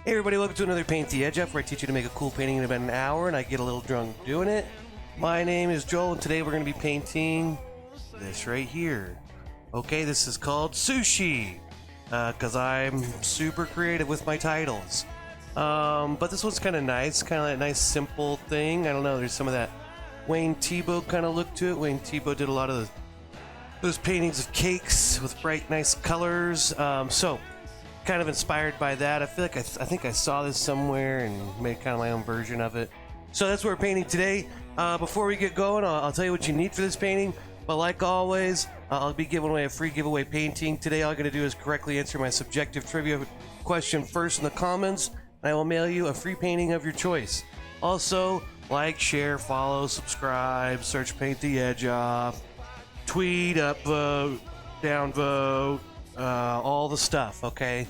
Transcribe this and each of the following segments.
Hey everybody, welcome to another Paint the Edge Up, where I teach you to make a cool painting in about an hour and I get a little drunk doing it. My name is Joel and today we're going to be painting this right here. Okay, this is called Sushi, because I'm super creative with my titles. But this one's kind of nice, kind of like a nice simple thing. I don't know, there's some of that Wayne Thiebaud kind of look to it. Wayne Thiebaud did a lot of those paintings of cakes with bright, nice colors. So kind of inspired by that. I feel like I think I saw this somewhere and made kind of my own version of it. So that's what we're painting today. Before we get going, I'll tell you what you need for this painting. But like always, I'll be giving away a free giveaway painting. Today all I gotta do is correctly answer my subjective trivia question first in the comments, and I will mail you a free painting of your choice. Also, like, share, follow, subscribe, search Paint the Edge Off, tweet, upvote, downvote, all the stuff, okay?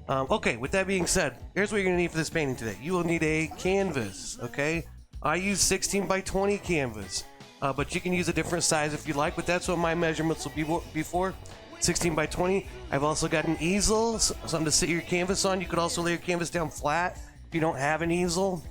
Okay, with that being said, here's what you're gonna need for this painting today. You will need a canvas, okay? I use 16 by 20 canvas, but you can use a different size if you like, but that's what my measurements will be for, 16 by 20. I've also got an easel, something to sit your canvas on. You could also lay your canvas down flat if you don't have an easel.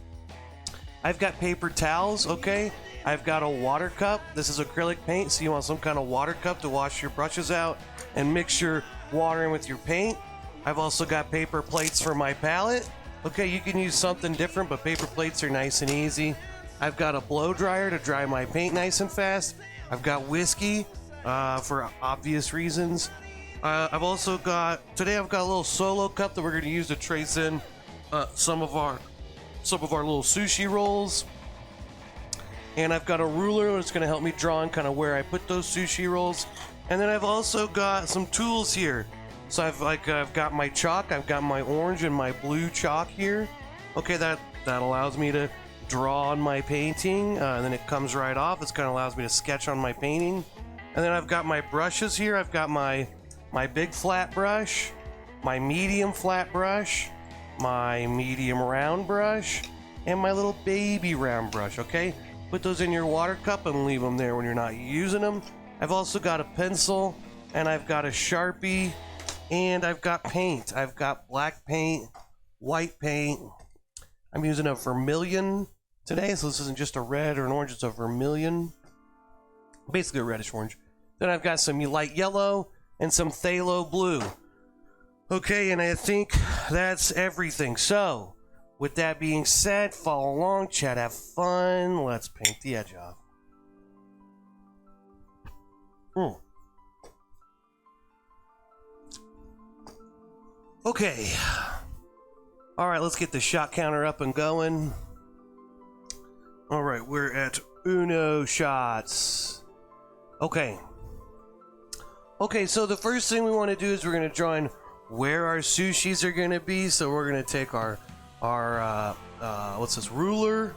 I've got paper towels, okay? I've got a water cup. This is acrylic paint, so you want some kind of water cup to wash your brushes out and mix your water in with your paint. I've also got paper plates for my palette. Okay, you can use something different, but paper plates are nice and easy. I've got a blow dryer to dry my paint nice and fast. I've got whiskey for obvious reasons. I've also got, today I've got a little solo cup that we're going to use to trace in some of our little sushi rolls. And I've got a ruler that's going to help me draw in kind of where I put those sushi rolls. And then I've also got some tools here. So I've got my chalk, I've got my orange and my blue chalk here. Okay, that allows me to draw on my painting, and then it comes right off. It kind of allows me to sketch on my painting. And then I've got my brushes here. I've got my big flat brush, my medium flat brush, my medium round brush, and my little baby round brush, okay? Put those in your water cup and leave them there when you're not using them. I've also got a pencil, and I've got a Sharpie, and I've got paint. I've got black paint, white paint. I'm using a vermilion today, so this isn't just a red or an orange, it's a vermilion. Basically a reddish orange. Then I've got some light yellow and some phthalo blue. Okay, and I think that's everything. So, with that being said, follow along, chat, have fun. Let's paint the edge off. Okay. Alright, let's get the shot counter up and going. Alright, we're at uno shots. Okay. Okay, so the first thing we want to do is we're going to draw in where our sushis are going to be. So we're going to take our what's this, ruler,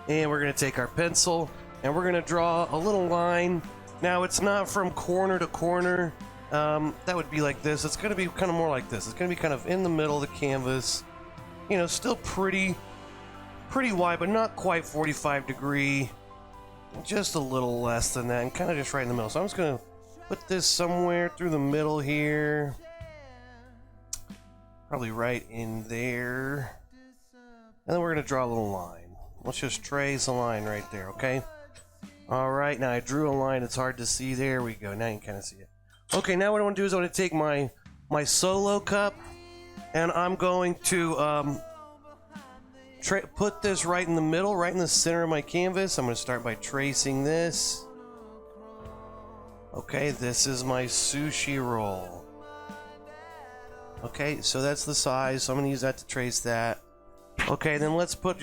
and we're going to take our pencil, and we're going to draw a little line. Now, it's not from corner to corner. That would be like this. It's going to be kind of more like this. It's going to be kind of in the middle of the canvas. You know, still pretty wide, but not quite 45 degree. Just a little less than that, and kind of just right in the middle. So I'm just going to put this somewhere through the middle here. Probably right in there. And then we're going to draw a little line. Let's just trace a line right there, okay? Alright, now I drew a line. It's hard to see. There we go. Now you can kind of see it. Okay, now what I want to do is I want to take my solo cup, and I'm going to put this right in the middle, right in the center of my canvas. I'm going to start by tracing this. Okay, this is my sushi roll. Okay, so that's the size, so I'm going to use that to trace that. Okay, then let's put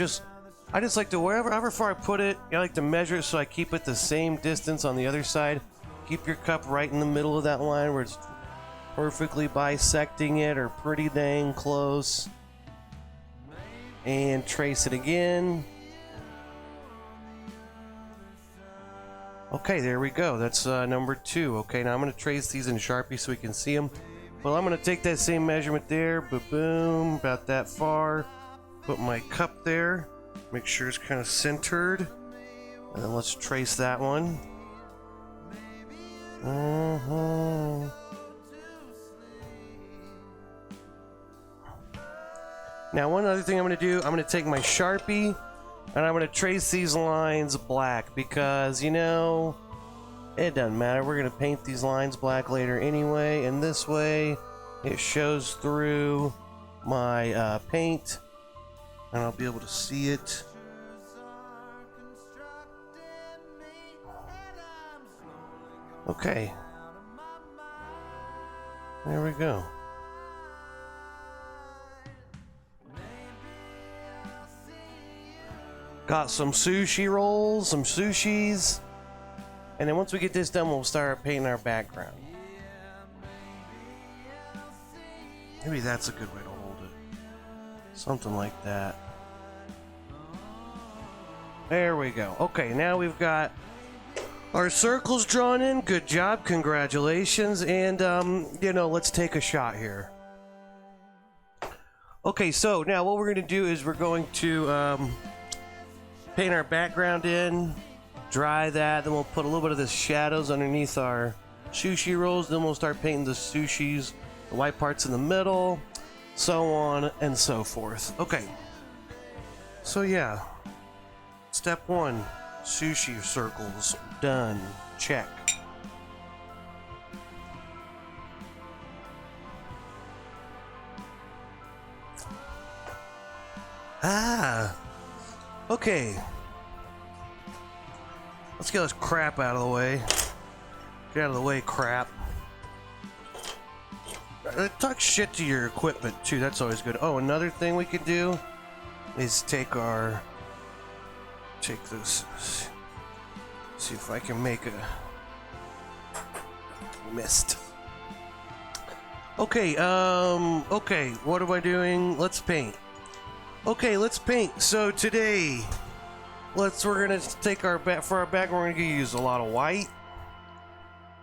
I just like to, however far I put it, I like to measure it so I keep it the same distance on the other side. Keep your cup right in the middle of that line where it's perfectly bisecting it, or pretty dang close. And trace it again. Okay, there we go. That's number 2. Okay, now I'm going to trace these in Sharpie so we can see them. Well, I'm going to take that same measurement there, boom, about that far. Put my cup there. Make sure it's kind of centered. And then let's trace that one. Now, one other thing I'm going to do, I'm going to take my Sharpie and I'm going to trace these lines black because, you know, it doesn't matter. We're going to paint these lines black later anyway, and this way it shows through my paint and I'll be able to see it. Okay. There we go. Got some sushi rolls, some sushis, and then once we get this done, we'll start painting our background. Maybe that's a good way to hold it. Something like that. There we go. Okay, now we've got our circles drawn in. Good job, congratulations, and you know, let's take a shot here. Okay, so now what we're going to do is we're going to paint our background in, dry that, then we'll put a little bit of the shadows underneath our sushi rolls, then we'll start painting the sushis, the white parts in the middle, so on and so forth. Okay, so yeah, step one, sushi circles, done, check. Okay. Let's get this crap out of the way. Get out of the way, crap. Talk shit to your equipment, too. That's always good. Oh, another thing we could do is take this. See if I can make a mist. Okay, okay, what am I doing? Let's paint. Okay, let's paint. So today, we're gonna take our for our back. We're gonna use a lot of white,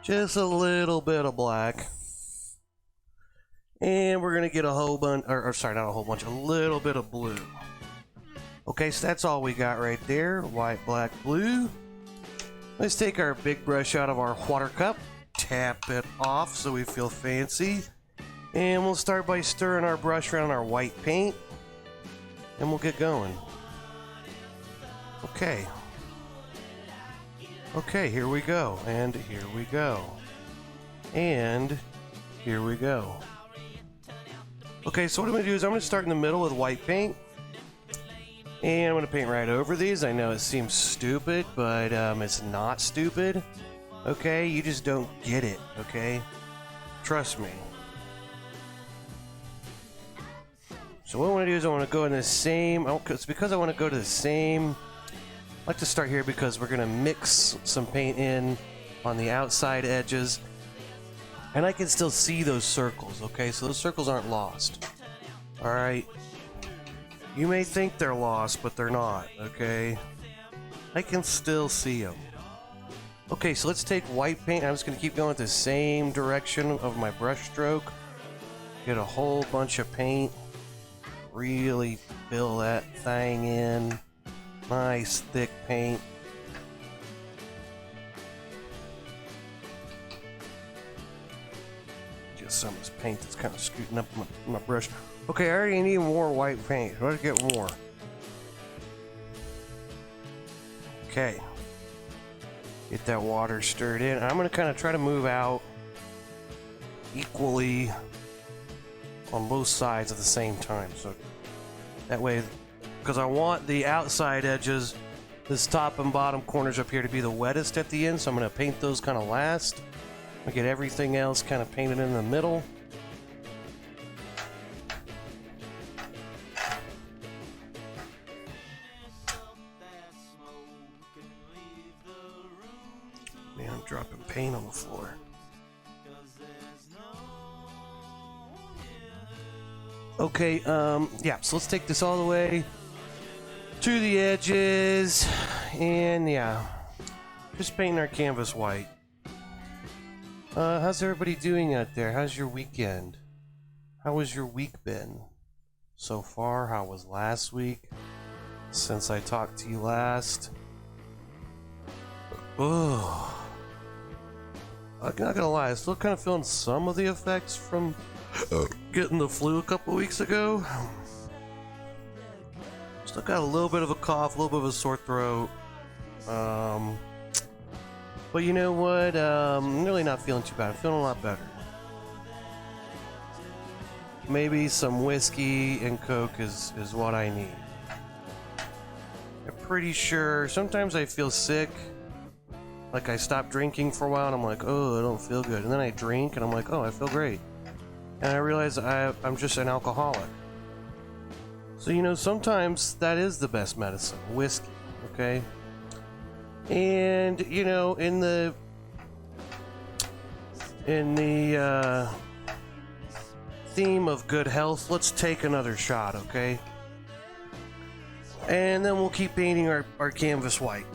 just a little bit of black, and we're gonna get a whole bunch, or sorry, not a whole bunch, a little bit of blue. Okay, so that's all we got right there. White, black, blue. Let's take our big brush out of our water cup, tap it off so we feel fancy, and we'll start by stirring our brush around our white paint. And we'll get going. Okay. Okay, here we go. And here we go. And here we go. Okay, so what I'm going to do is I'm going to start in the middle with white paint. And I'm going to paint right over these. I know it seems stupid, but it's not stupid. Okay, you just don't get it, okay? Trust me. So what I want to do is I want to go in the same, it's because I want to go to the same, I like to start here because we're going to mix some paint in on the outside edges. And I can still see those circles, okay? So those circles aren't lost. Alright? You may think they're lost, but they're not, okay? I can still see them. Okay, so let's take white paint. I'm just going to keep going the same direction of my brush stroke. Get a whole bunch of paint. Really fill that thing in. Nice thick paint. Just some of this paint that's kind of scooting up my brush. Okay, I already need more white paint. Let's get more. Okay. Get that water stirred in. I'm going to kind of try to move out equally on both sides at the same time, so that way, because I want the outside edges, this top and bottom corners up here, to be the wettest at the end, so I'm going to paint those kind of last. I get everything else kind of painted in the middle. Man, I'm dropping paint on the floor. Okay, yeah, so let's take this all the way to the edges, and yeah, just painting our canvas white. How's everybody doing out there? How's your weekend? How has your week been so far? How was last week since I talked to you last? Oh, I'm not gonna lie, I'm still kind of feeling some of the effects from getting the flu a couple weeks ago. Still got a little bit of a cough, a little bit of a sore throat. But you know what? I'm really not feeling too bad. I'm feeling a lot better. Maybe some whiskey and Coke is what I need. I'm pretty sure sometimes I feel sick. Like I stop drinking for a while and I'm like, oh, I don't feel good. And then I drink and I'm like, oh, I feel great. And I realize I'm just an alcoholic. So, you know, sometimes that is the best medicine, whiskey, okay? And, you know, in the theme of good health, let's take another shot, okay? And then we'll keep painting our canvas white.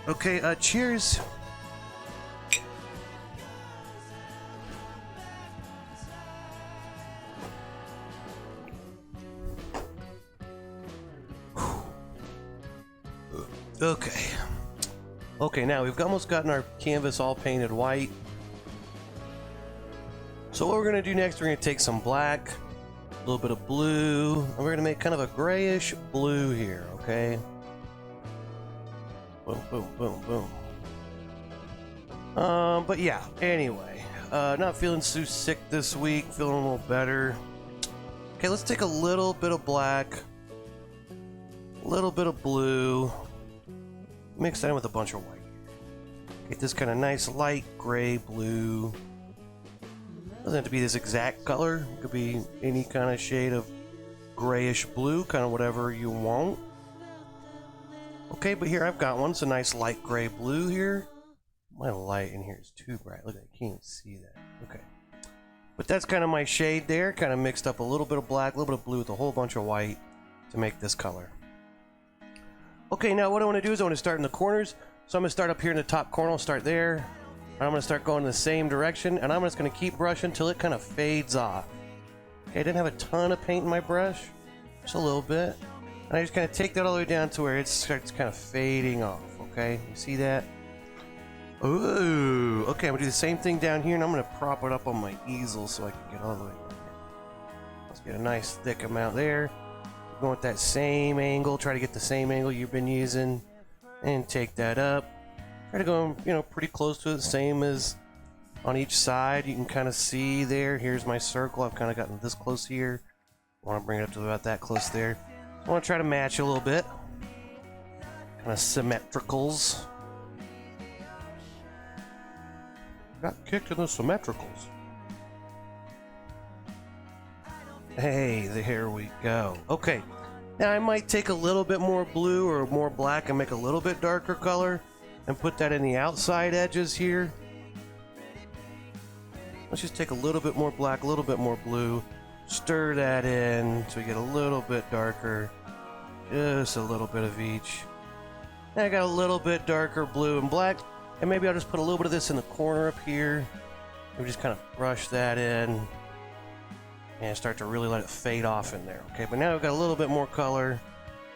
Okay, cheers. Okay, now we've almost gotten our canvas all painted white. So what we're going to do next, we're going to take some black, a little bit of blue, and we're going to make kind of a grayish blue here, okay? Boom, boom, boom, boom. But yeah, anyway, not feeling too sick this week, feeling a little better. Okay, let's take a little bit of black, a little bit of blue, mix that in with a bunch of white. Get this kind of nice light gray blue. Doesn't have to be this exact color. It could be any kind of shade of grayish blue, kind of whatever you want. Okay, but here I've got one. It's a nice light gray blue here. My light in here is too bright. Look, I can't even see that. Okay. But that's kind of my shade there. Kind of mixed up a little bit of black, a little bit of blue with a whole bunch of white to make this color. Okay, now what I want to do is I want to start in the corners. So I'm going to start up here in the top corner. I'll start there. And I'm going to start going in the same direction. And I'm just going to keep brushing until it kind of fades off. Okay, I didn't have a ton of paint in my brush. Just a little bit. And I just kind of take that all the way down to where it starts kind of fading off. Okay, you see that? Ooh. Okay, I'm going to do the same thing down here. And I'm going to prop it up on my easel so I can get all the way down here. Let's get a nice thick amount there. Going with that same angle. Try to get the same angle you've been using. And take that up. Try to go, you know, pretty close to the same as on each side. You can kind of see there. Here's my circle. I've kind of gotten this close here. I want to bring it up to about that close there. I want to try to match a little bit. Kind of symmetricals. Got kicked in the symmetricals. Hey, there we go. Okay. Now I might take a little bit more blue or more black and make a little bit darker color and put that in the outside edges here. Let's just take a little bit more black, a little bit more blue, stir that in so we get a little bit darker, just a little bit of each. And I got a little bit darker blue and black, and maybe I'll just put a little bit of this in the corner up here. We just kind of brush that in. And start to really let it fade off in there. Okay, but now we've got a little bit more color.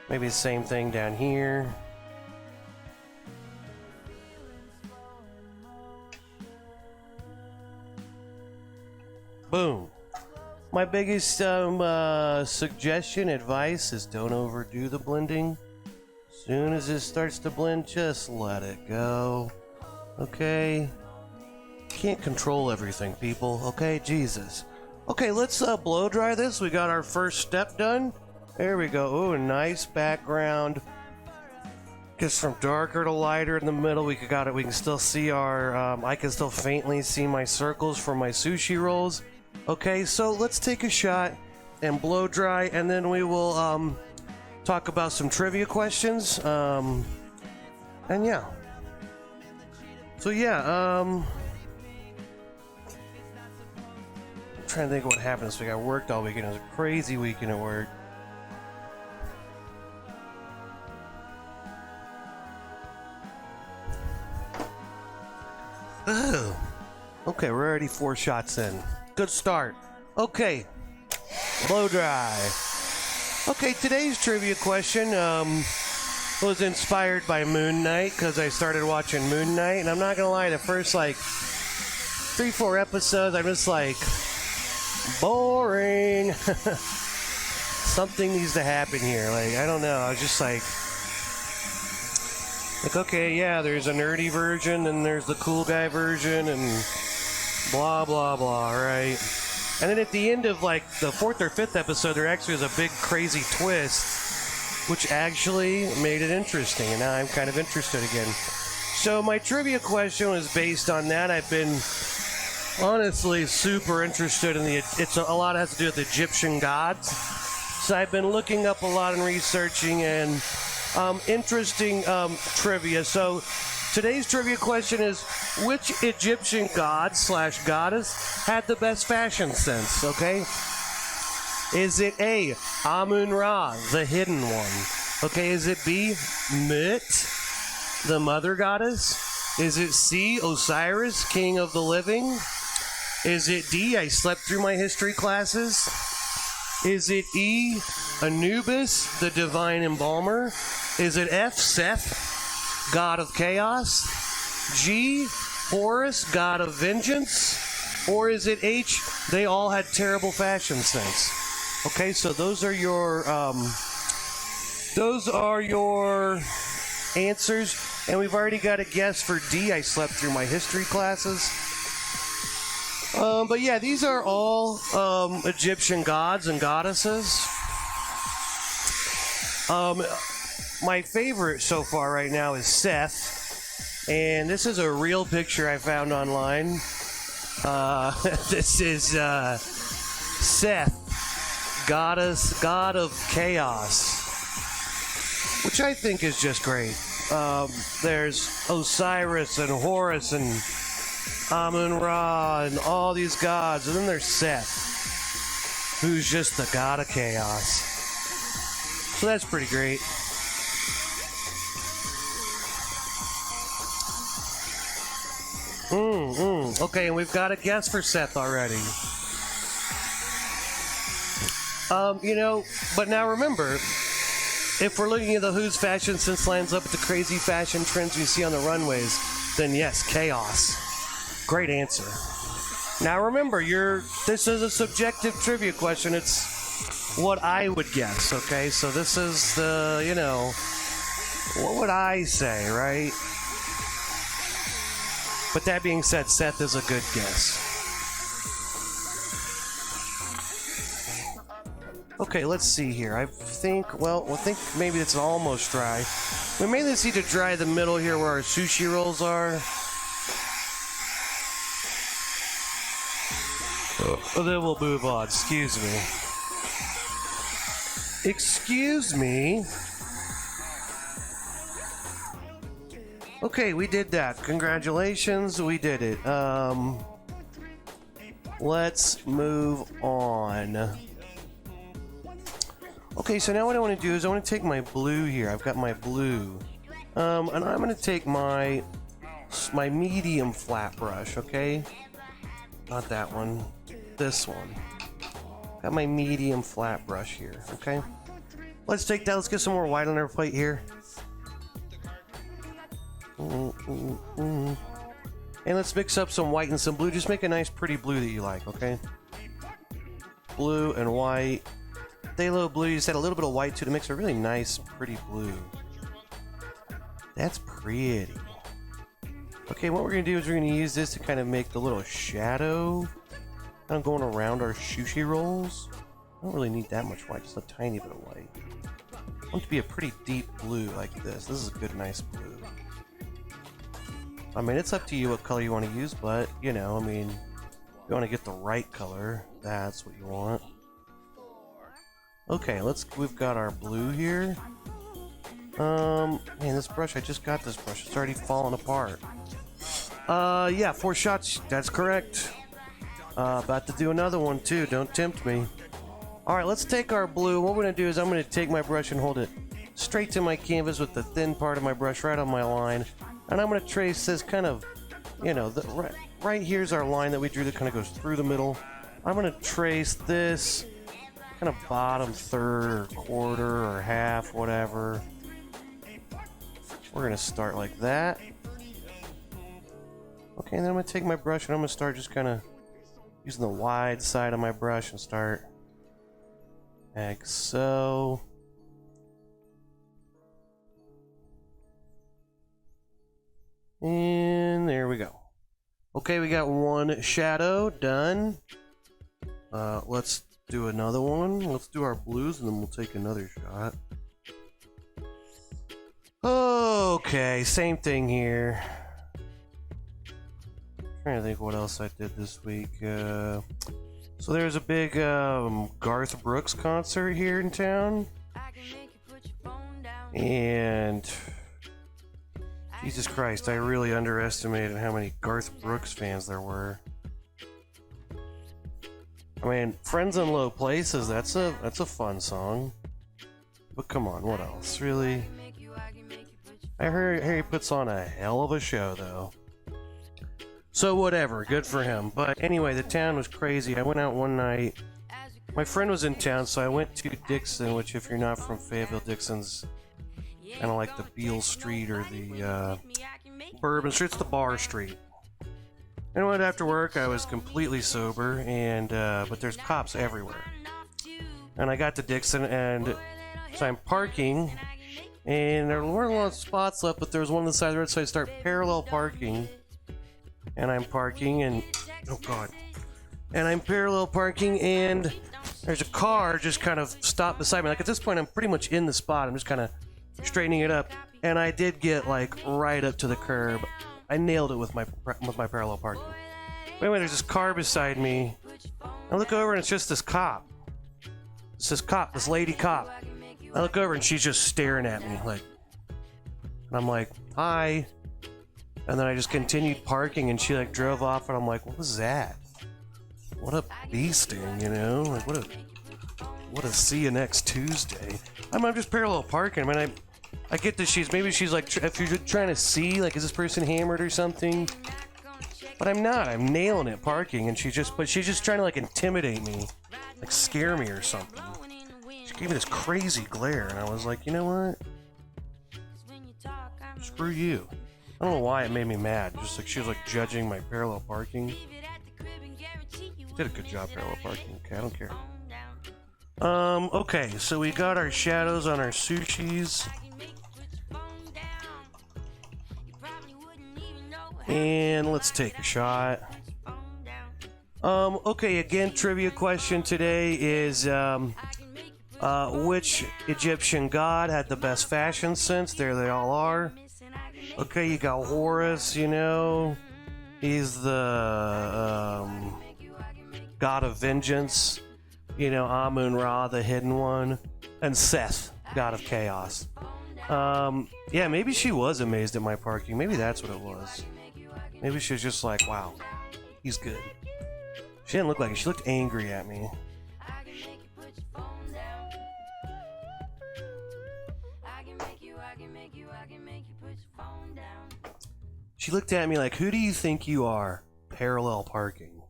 Maybe the same thing down here. Boom. My biggest suggestion, advice is don't overdo the blending. As soon as it starts to blend, just let it go. Okay? Can't control everything, people. Okay? Jesus. Okay, let's blow dry this. We got our first step done. There we go. Oh, nice background. Gets from darker to lighter in the middle. We got it. We can still see our. I can still faintly see my circles for my sushi rolls. Okay, so let's take a shot and blow dry, and then we will talk about some trivia questions. And yeah. So yeah. Trying to think of what happened this week. I worked all weekend. It was a crazy weekend at work. Oh. Okay, we're already 4 shots in. Good start. Okay, blow dry. Okay, today's trivia question was inspired by Moon Knight because I started watching Moon Knight, and I'm not gonna lie, the first like 3-4 episodes, I'm just like boring. something needs to happen here. Like, I don't know. I was just like, okay, yeah, there's a nerdy version and there's the cool guy version and blah, blah, blah, right? And then at the end of like the 4th or 5th episode, there actually was a big crazy twist, which actually made it interesting. And now I'm kind of interested again. So my trivia question was based on that. I've been honestly super interested in a lot has to do with Egyptian gods. So I've been looking up a lot and researching and interesting trivia. So today's trivia question is, which Egyptian god / goddess had the best fashion sense, okay? Is it A, Amun-Ra, the hidden one? Okay, is it B, Mut, the mother goddess? Is it C, Osiris, king of the living? Is it D, I slept through my history classes? Is it E, Anubis, the divine embalmer? Is it F, Seth, god of chaos? G, Horus, god of vengeance? Or is it H, they all had terrible fashion sense? Okay, so those are your answers. And we've already got a guess for D, I slept through my history classes. But yeah, these are all Egyptian gods and goddesses. My favorite so far right now is Seth, and this is a real picture I found online. This is Seth, god of chaos, which I think is just great. There's Osiris and Horus and Amun-Ra and all these gods, and then there's Seth, who's just the god of chaos. So that's pretty great. Okay, and we've got a guess for Seth already. But now remember, if we're looking at the Who's fashion sense lines up with the crazy fashion trends we see on the runways, then yes, chaos. Great answer. Now remember, this is a subjective trivia question. It's what I would guess, okay? So this is what would I say, right? But that being said, Seth is a good guess. Okay, let's see here. I think maybe it's almost dry. We mainly just need to dry the middle here where our sushi rolls are. Then we'll move on. Excuse me. Okay, we did that. Congratulations, we did it. Let's move on. Okay, so now what I want to do is I want to take my blue here. I've got my blue. And I'm going to take my medium flat brush, okay? Not that one. This one. Got my medium flat brush here, okay? Let's take that. Let's get some more white on our plate here. And let's mix up some white and some blue. Just make a nice pretty blue that you like, okay? Blue and white. Phthalo blue, you just add a little bit of white to make a really nice pretty blue. That's pretty. Okay, what we're going to do is we're going to use this to kind of make the little shadow kind of going around our sushi rolls. I don't really need that much white, just a tiny bit of white. I want it to be a pretty deep blue like this. This is a good, nice blue. I mean, it's up to you what color you want to use, but, if you want to get the right color, that's what you want. Okay, we've got our blue here. Man, this brush, I just got this brush. It's already falling apart. Yeah, 4 shots, that's correct. About to do another one too, don't tempt me. Alright, let's take our blue. What we're going to do is I'm going to take my brush and hold it straight to my canvas with the thin part of my brush right on my line. And I'm going to trace this kind of, right here's our line that we drew that kind of goes through the middle. I'm going to trace this kind of bottom third or quarter or half, whatever. We're going to start like that. Okay, and then I'm going to take my brush and I'm going to start just kind of using the wide side of my brush and start Like so. And there we go. Okay, we got one shadow done. Let's do another one. Let's do our blues and then we'll take another shot. Okay, same thing here. Trying to think what else I did this week. So there's a big Garth Brooks concert here in town. And Jesus Christ, I really underestimated how many Garth Brooks fans there were. I mean, Friends in Low Places, that's a fun song. But come on, what else? Really? I heard he puts on a hell of a show, though. So whatever, good for him. But anyway, the town was crazy. I went out one night. My friend was in town, so I went to Dixon, which if you're not from Fayetteville, Dixon's kind of like the Beale Street or the Bourbon Street. It's the bar street. And when after work, I was completely sober, and but there's cops everywhere. And I got to Dixon, and so I'm parking, and there weren't a lot of spots left, but there was one on the side of the road, so I start parallel parking. And I'm parking, and oh god. And I'm parallel parking, and there's a car just kind of stopped beside me. Like at this point, I'm pretty much in the spot. I'm just kind of straightening it up, and I did get like right up to the curb. I nailed it with my parallel parking. But anyway, there's this car beside me. I look over, and it's just this cop. It's this cop, this lady cop. I look over, and she's just staring at me, like. And I'm like, hi. And then I just continued parking, and she like drove off, and I'm like, what was that? What a bee sting, you know? Like what a see you next Tuesday. I'm just parallel parking. I mean, I get that maybe she's like, if you're trying to see, like, is this person hammered or something? But I'm not. I'm nailing it parking, and she's just trying to like intimidate me, like scare me or something. She gave me this crazy glare, and I was like, you know what? Screw you. I don't know why it made me mad. Just like she was like judging my parallel parking. Did a good job parallel parking. Okay, I don't care. Okay, so we got our shadows on our sushis. And let's take a shot. Okay, again, trivia question today is which Egyptian god had the best fashion sense? There they all are. Okay, you got Horus, you know. He's the god of vengeance. You know, Amun-Ra, the hidden one. And Seth, god of chaos. Yeah, maybe she was amazed at my parking. Maybe that's what it was. Maybe she was just like, wow, he's good. She didn't look like it. She looked angry at me. She looked at me like, who do you think you are? Parallel parking.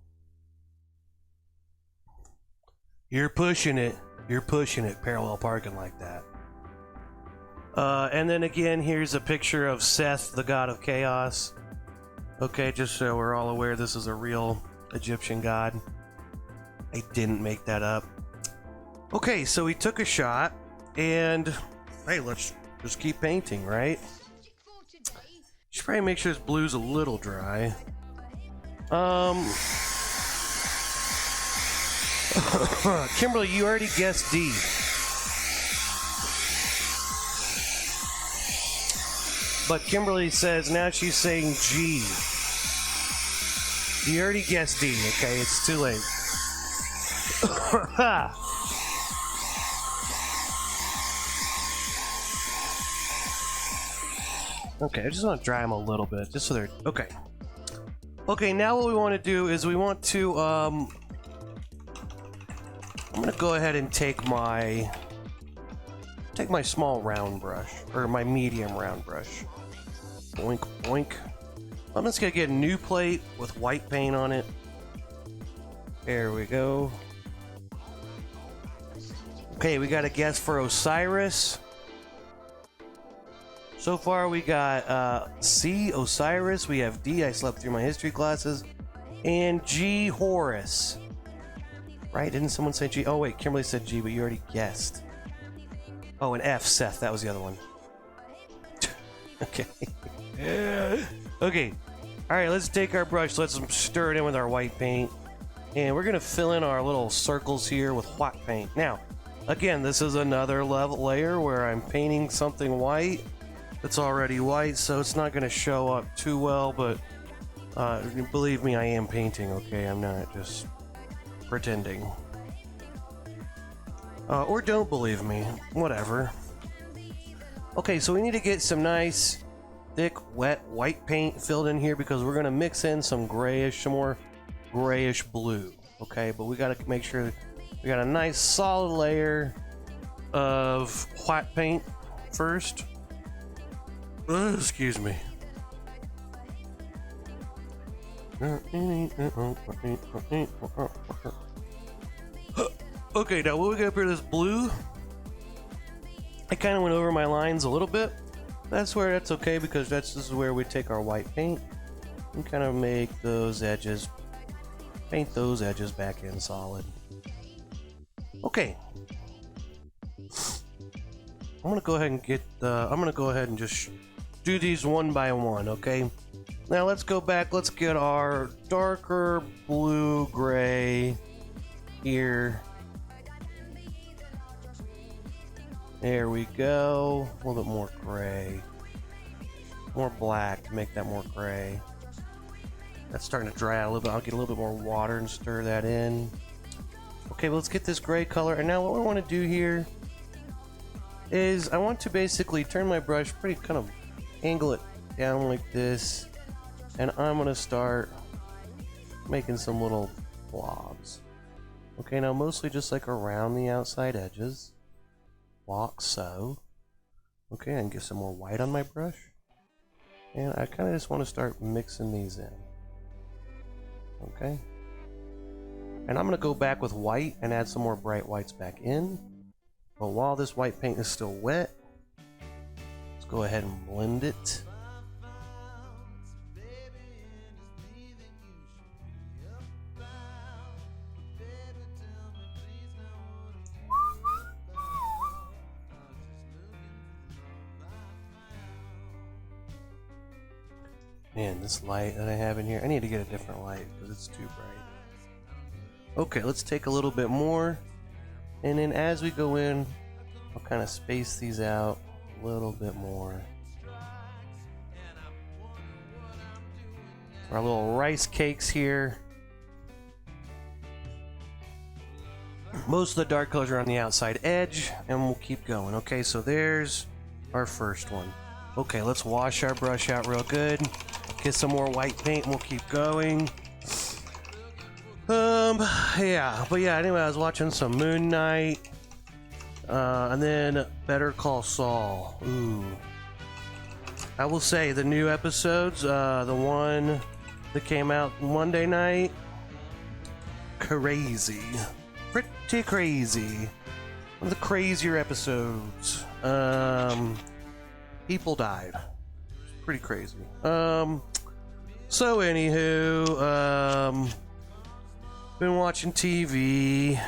You're pushing it. You're pushing it, parallel parking like that. And then again, here's a picture of Seth, the god of chaos. Okay, just so we're all aware, this is a real Egyptian god. I didn't make that up. Okay, so we took a shot, and hey, let's just keep painting, right? Should probably make sure this blue's a little dry. Kimberly, you already guessed D. But Kimberly says now she's saying G. You already guessed D, okay? It's too late. Okay, I just want to dry them a little bit, just so they're... Okay. Okay, now what we want to do is we want to, I'm going to go ahead and take my small round brush, or my medium round brush. Boink, boink. I'm just going to get a new plate with white paint on it. There we go. Okay, we got a guess for Osiris. So far we got C, Osiris, we have D, I slept through my history classes, and G, Horus. Right? Didn't someone say G? Oh wait, Kimberly said G, but you already guessed. Oh, and F, Seth. That was the other one. Okay. Okay. Alright, let's take our brush. Let's stir it in with our white paint. And we're going to fill in our little circles here with white paint. Now, again, this is another layer where I'm painting something white. It's already white, so it's not going to show up too well, but believe me, I am painting, okay? I'm not just pretending. Or don't believe me. Whatever. Okay, so we need to get some nice, thick, wet, white paint filled in here because we're going to mix in some grayish, some more grayish blue. Okay, but we got to make sure we got a nice solid layer of white paint first. Excuse me. Okay, now when we get up here, this blue, I kind of went over my lines a little bit. That's okay because this is where we take our white paint and kind of make those edges, paint those edges back in solid. Okay. I'm gonna go ahead and just do these one by one, okay? Now let's go back, let's get our darker blue gray here. There we go. A little bit more gray. More black to make that more gray. That's starting to dry out a little bit. I'll get a little bit more water and stir that in. Okay, well, let's get this gray color. And now what we want to do here is I want to basically turn my brush pretty kind of angle it down like this. And I'm going to start making some little blobs. Okay, now mostly just like around the outside edges. Like so. Okay, I can get some more white on my brush. And I kind of just want to start mixing these in. Okay. And I'm going to go back with white and add some more bright whites back in. But while this white paint is still wet, let's go ahead and blend it. Man, this light that I have in here, I need to get a different light because it's too bright. Okay, let's take a little bit more, and then as we go in, I'll kind of space these out a little bit more. Our little rice cakes here. Most of the dark colors are on the outside edge, and we'll keep going. Okay, so there's our first one. Okay, let's wash our brush out real good. Get some more white paint and we'll keep going. Yeah, but yeah, anyway, I was watching some Moon Knight, and then Better Call Saul. Ooh. I will say, the new episodes, the one that came out Monday night, crazy. Pretty crazy. One of the crazier episodes. People died. Pretty crazy. So anywho, been watching TV.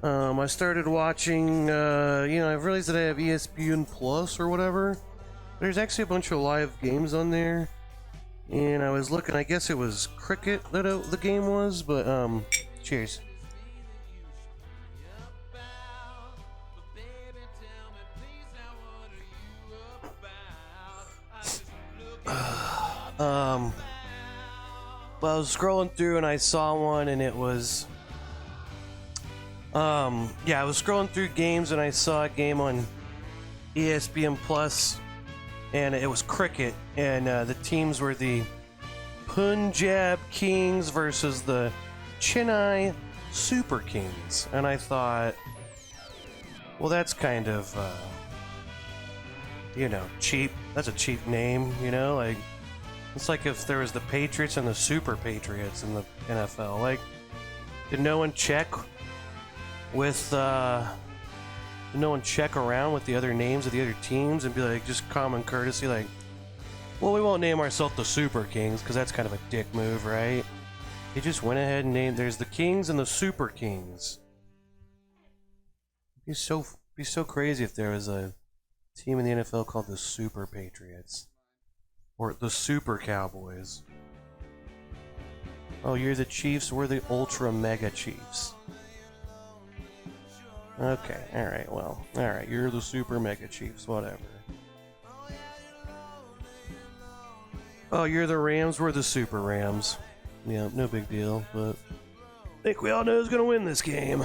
I started watching, I've realized that I have ESPN Plus or whatever. There's actually a bunch of live games on there. And I was looking, I guess it was cricket that the game was, but, cheers. Well, I was scrolling through and I saw one and it was, I was scrolling through games and I saw a game on ESPN Plus and it was cricket and the teams were the Punjab Kings versus the Chennai Super Kings. And I thought, well, that's kind of, cheap. That's a cheap name, like, it's like if there was the Patriots and the Super Patriots in the NFL. Like, did no one check around with the other names of the other teams and be like, just common courtesy, like, well, we won't name ourselves the Super Kings because that's kind of a dick move, right? He just went ahead and named. There's the Kings and the Super Kings. It'd be so crazy if there was a team in the NFL called the Super Patriots or the Super Cowboys. Oh, you're the Chiefs. We're the Ultra Mega Chiefs. Okay, alright, well, alright, you're the Super Mega Chiefs, whatever. Oh, you're the Rams, we're the Super Rams. Yeah, no big deal, but I think we all know who's gonna win this game.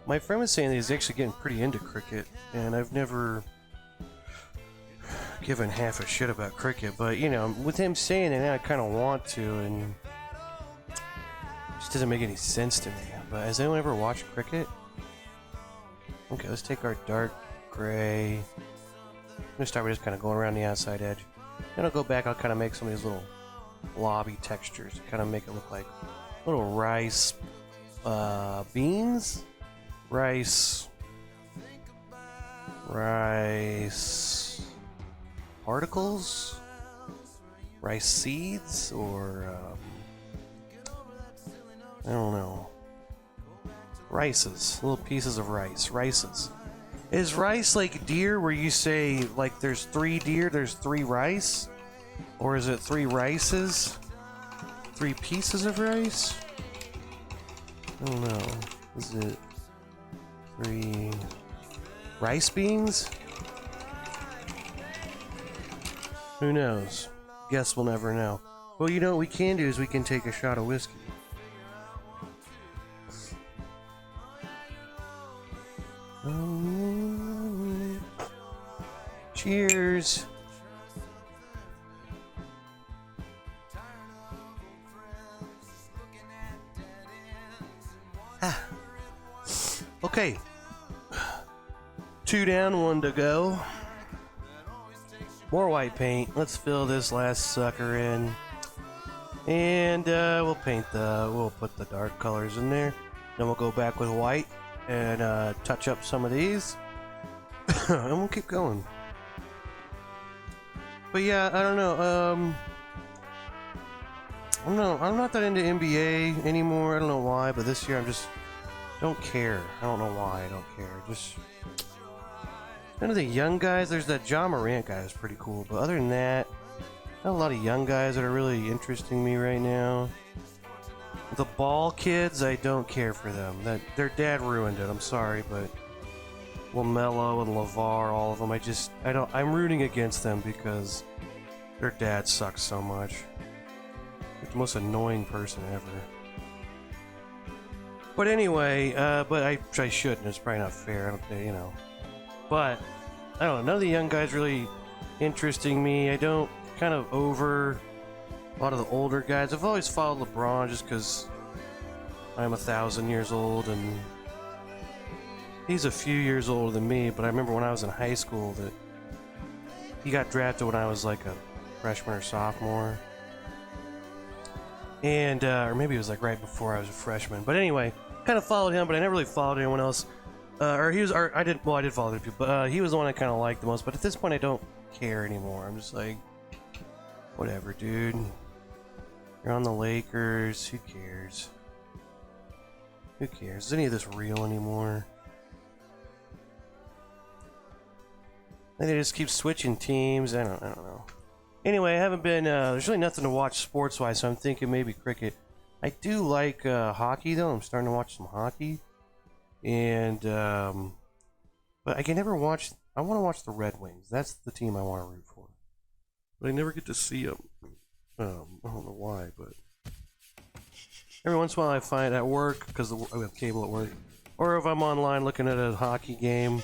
My friend was saying that he's actually getting pretty into cricket, and I've never given half a shit about cricket, but, you know, with him saying it, I kind of want to, and just doesn't make any sense to me. But has anyone ever watched cricket? Okay, let's take our dark gray. I'm gonna start with just kind of going around the outside edge. Then I'll go back, I'll kind of make some of these little blobby textures, kind of make it look like little rice beans? Rice particles? Rice seeds? Or I don't know. Rices. Little pieces of rice. Rices. Is rice like deer where you say, like, there's 3 deer, there's 3 rice? Or is it 3 rices? 3 pieces of rice? I don't know. Is it 3 rice beans? Who knows? Guess we'll never know. Well, you know what we can do is we can take a shot of whiskey. Cheers. Okay. 2 down, 1 to go. More white paint. Let's fill this last sucker in. And we'll put the dark colors in there. Then we'll go back with white and touch up some of these. And we'll keep going. But yeah, I don't know. I'm not that into NBA anymore. I don't know why, but this year I'm just don't care. I don't know why I don't care. Just none of the young guys. There's that John Morant guy who's pretty cool, but other than that, not a lot of young guys that are really interesting me right now. The Ball kids, I don't care for them. Their dad ruined it. I'm sorry, but LaMelo and LeVar, all of them. I'm rooting against them because their dad sucks so much. They're the most annoying person ever. But anyway, but I shouldn't. It's probably not fair. I don't think, you know. But I don't know. None of the young guys really interesting me. I don't kind of over a lot of the older guys. I've always followed LeBron just because I'm 1,000 years old and he's a few years older than me. But I remember when I was in high school that he got drafted when I was like a freshman or sophomore. And, or maybe it was like right before I was a freshman. But anyway, kind of followed him, but I never really followed anyone else. I did follow other people, but he was the one I kind of liked the most. But at this point, I don't care anymore. I'm just like, whatever, dude. You're on the Lakers. Who cares? Who cares? Is any of this real anymore? I think they just keep switching teams. I don't know. Anyway, I haven't been. There's really nothing to watch sports-wise, so I'm thinking maybe cricket. I do like hockey, though. I'm starting to watch some hockey. And, but I can never watch. I want to watch the Red Wings. That's the team I want to root for. But I never get to see them. I don't know why, but every once in a while I find at work, because I have cable at work, or if I'm online looking at a hockey game,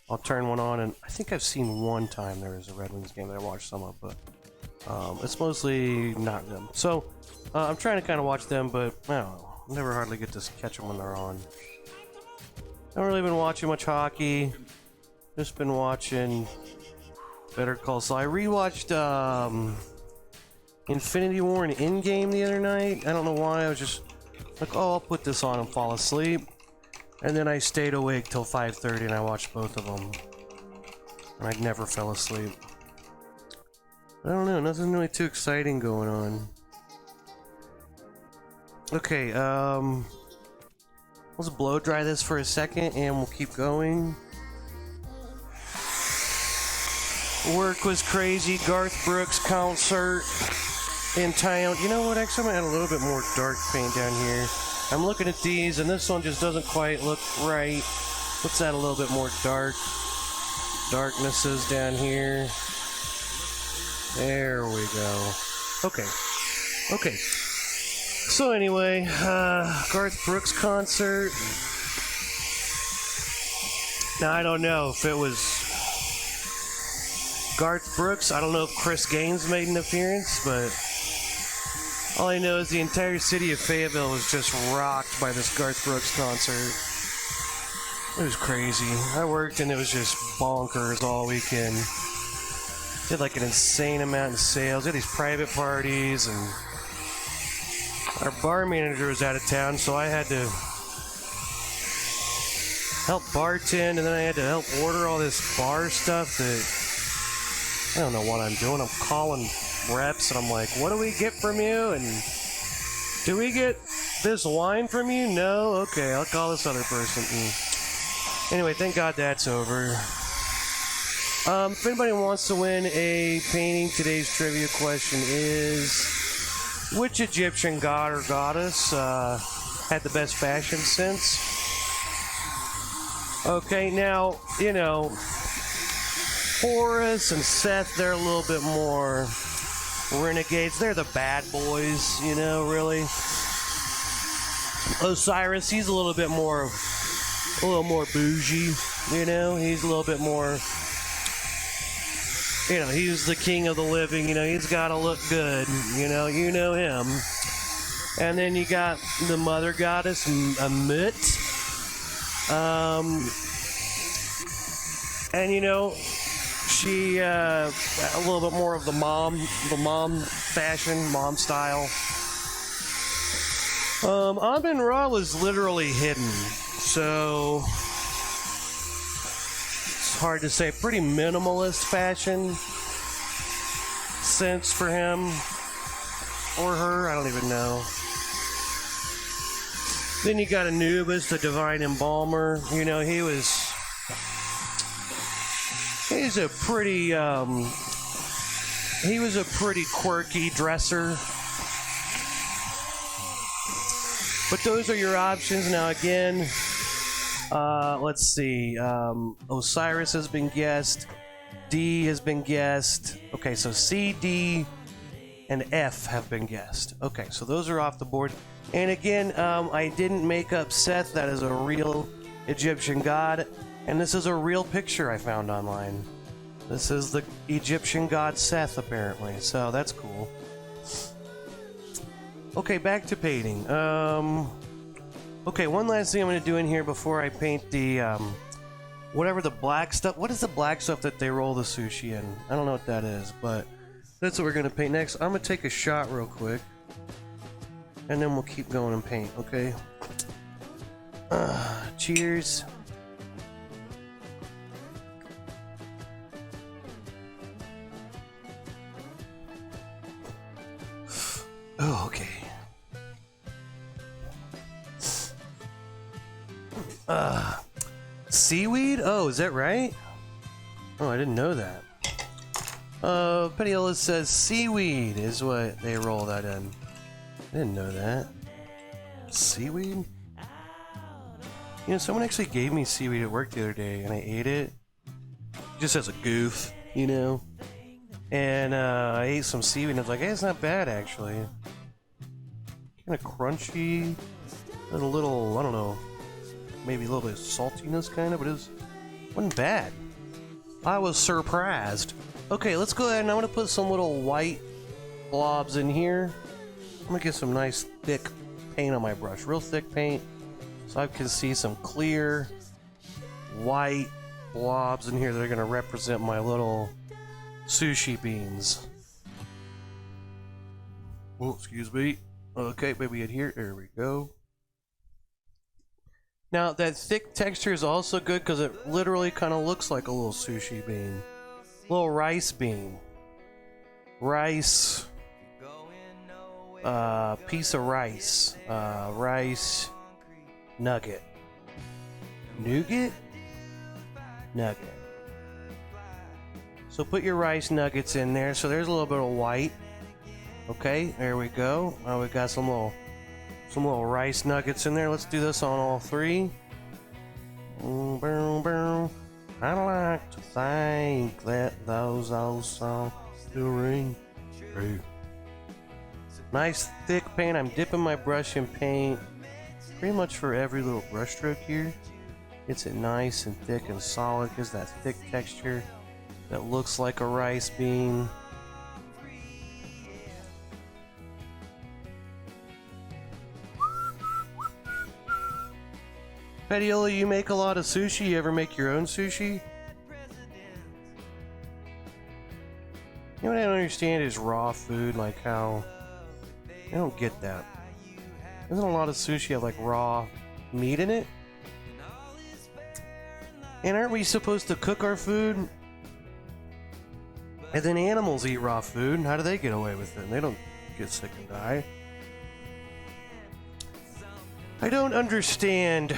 I'll turn one on, and I think I've seen one time there was a Red Wings game that I watched some of, but it's mostly not them. So I'm trying to kind of watch them, but I don't know. I never hardly get to catch them when they're on. I haven't really been watching much hockey. Just been watching Better Call Saul. I rewatched Infinity War and Endgame the other night. I don't know why. I was just like, oh, I'll put this on and fall asleep. And then I stayed awake till 5:30 and I watched both of them. And I never fell asleep. I don't know, nothing really too exciting going on. Okay, let's blow dry this for a second and we'll keep going. Work was crazy. Garth Brooks concert in town. You know what? Actually, I'm gonna add a little bit more dark paint down here. I'm looking at these, and this one just doesn't quite look right. Let's add a little bit more darknesses down here. There we go. Okay. Okay. So anyway, Garth Brooks concert. Now I don't know if it was Garth Brooks. I don't know if Chris Gaines made an appearance, but all I know is the entire city of Fayetteville was just rocked by this Garth Brooks concert. It was crazy. I worked and it was just bonkers all weekend. Did like an insane amount in sales. Did these private parties, and our bar manager was out of town, so I had to help bartend, and then I had to help order all this bar stuff that I don't know what I'm doing. I'm calling reps, and I'm like, what do we get from you? And do we get this wine from you? No? Okay, I'll call this other person. Anyway, thank God that's over. If anybody wants to win a painting, today's trivia question is, which Egyptian god or goddess had the best fashion sense? Okay, now, you know, Horus and Seth, they're a little bit more renegades. They're the bad boys, you know, really. Osiris, he's a little more bougie, you know. He's a little bit more, you know, he's the king of the living, you know. He's got to look good, you know him. And then you got the mother goddess, Amut. And you know, she a little bit more of the mom fashion, mom style. Amun-Ra was literally hidden, so it's hard to say. Pretty minimalist fashion sense for him or her, I don't even know. Then you got Anubis, the divine embalmer. You know, he's a pretty he was a pretty quirky dresser. But those are your options. Now again, let's see. Osiris has been guessed. D has been guessed. Okay, so C, D, and F have been guessed. Okay, so those are off the board. And again, I didn't make up Seth. That is a real Egyptian god. And this is a real picture I found online. This is the Egyptian god Seth, apparently. So that's cool. Okay, back to painting. Okay, one last thing I'm going to do in here before I paint the, whatever the black stuff. What is the black stuff that they roll the sushi in? I don't know what that is, but that's what we're going to paint next. I'm going to take a shot real quick, and then we'll keep going and paint, okay? Cheers. Oh, okay. Seaweed? Oh, is that right? Oh, I didn't know that. Petiola says seaweed is what they roll that in. I didn't know that. Seaweed? You know, someone actually gave me seaweed at work the other day, and I ate it. Just as a goof, you know? And I ate some seaweed, and I was like, hey, it's not bad, actually. Kind of crunchy. A little, I don't know, maybe a little bit of saltiness, kind of, but it wasn't bad. I was surprised. Okay, let's go ahead, and I'm going to put some little white blobs in here. I'm going to get some nice thick paint on my brush. Real thick paint. So I can see some clear white blobs in here that are going to represent my little sushi beans. Oh, excuse me. Okay, maybe in here. There we go. Now, that thick texture is also good because it literally kind of looks like a little sushi bean. Little rice bean. rice, piece of rice, rice nugget, nougat, nugget. So put your rice nuggets in there. So there's a little bit of white. Okay, there we go. Now we got some little rice nuggets in there. Let's do this on all three. I like to think that those old songs still ring true. Nice thick paint. I'm dipping my brush in paint pretty much for every little brush stroke here. Gets it nice and thick and solid. Gives that thick texture that looks like a rice bean. Petiola, you make a lot of sushi. You ever make your own sushi? You know what I don't understand is raw food, like how... I don't get that. Doesn't a lot of sushi have like raw meat in it? And aren't we supposed to cook our food? And then animals eat raw food. How do they get away with it? They don't get sick and die. I don't understand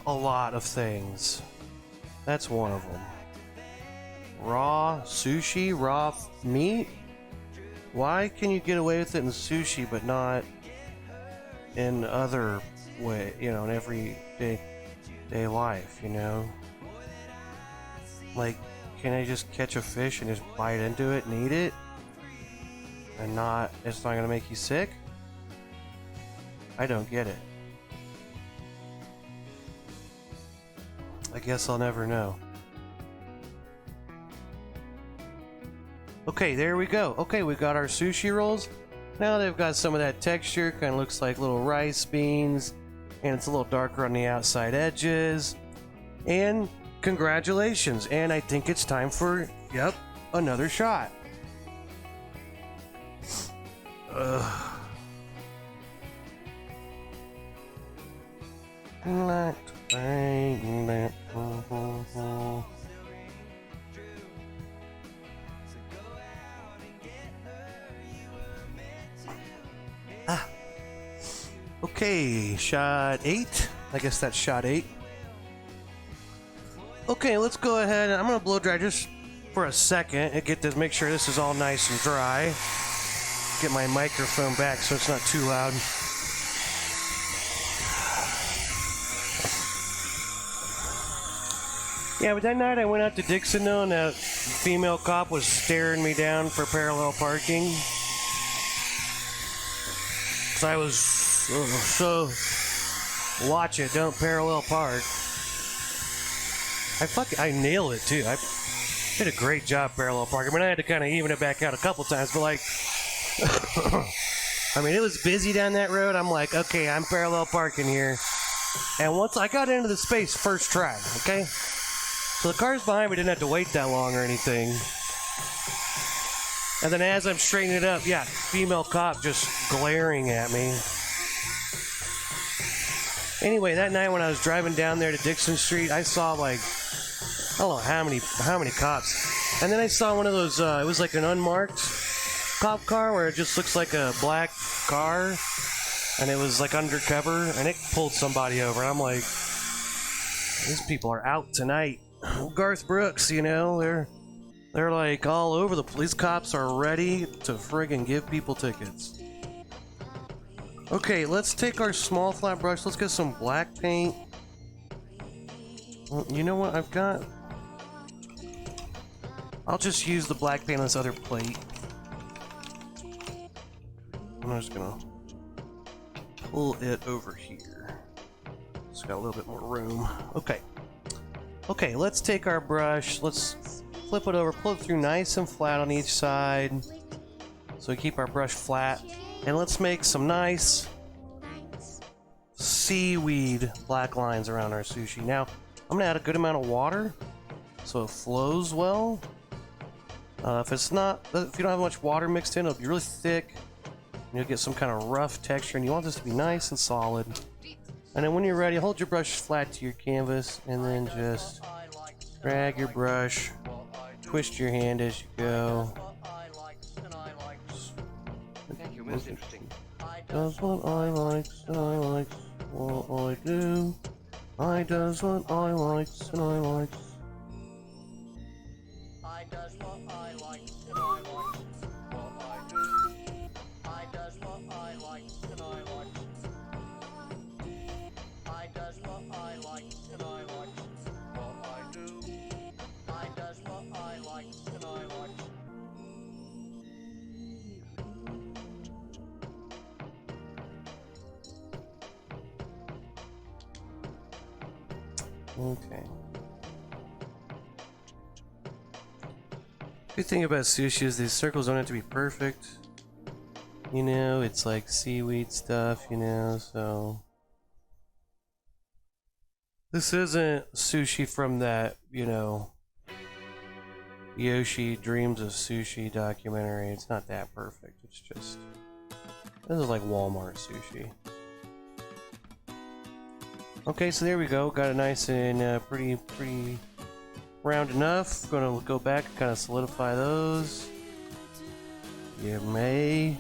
a lot of things. That's one of them. Raw sushi, raw meat? Why can you get away with it in sushi but not in other way, you know, in everyday life, you know? Like, can I just catch a fish and just bite into it and eat it? And it's not gonna make you sick? I don't get it. I guess I'll never know. Okay, there we go. Okay, we got our sushi rolls. Now they've got some of that texture. Kind of looks like little rice beans. And it's a little darker on the outside edges. And congratulations. And I think it's time for, yep, another shot. Okay, shot 8. I guess that's shot 8. Okay, let's go ahead. I'm gonna blow dry just for a second and get this. Make sure this is all nice and dry. Get my microphone back so it's not too loud. Yeah, but that night I went out to Dixon though, and that female cop was staring me down for parallel parking. So I was so watch it, don't parallel park. I nailed it too. I did a great job parallel parking. I mean, I had to kind of even it back out a couple times, but like, I mean, it was busy down that road. I'm like, okay, I'm parallel parking here. And once I got into the space, first try, okay? So the cars behind me didn't have to wait that long or anything. And then as I'm straightening it up, yeah, female cop just glaring at me. Anyway, that night when I was driving down there to Dixon Street, I saw like, I don't know how many cops. And then I saw one of those, it was like an unmarked cop car where it just looks like a black car. And it was like undercover, and it pulled somebody over. And I'm like, these people are out tonight. Garth Brooks, you know, they're like all over the police. Cops are ready to friggin' give people tickets. Okay, let's take our small flat brush. Let's get some black paint. Well, you know what I've got? I'll just use the black paint on this other plate. I'm just gonna pull it over here. It's got a little bit more room. Okay. Okay, let's take our brush. Let's flip it over, pull it through nice and flat on each side. So we keep our brush flat. And let's make some nice seaweed black lines around our sushi. Now, I'm gonna add a good amount of water so it flows well. If you don't have much water mixed in, it'll be really thick. You'll get some kind of rough texture, and you want this to be nice and solid. And then when you're ready, hold your brush flat to your canvas, and then just drag your brush, twist your hand as you go. That's interesting. Does what I likes and I likes what I do. I does what I likes and I likes. I does what I likes and I likes what I do. I does what I likes and I likes. I does what I likes and I likes what I do. I does what I likes and I likes. Okay. Good thing about sushi is these circles don't have to be perfect. You know, it's like seaweed stuff, you know, so. This isn't sushi from that, you know, Yoshi Dreams of Sushi documentary. It's not that perfect. It's just. This is like Walmart sushi. Okay, so there we go. Got it nice and pretty round enough. Gonna go back and kind of solidify those. You may.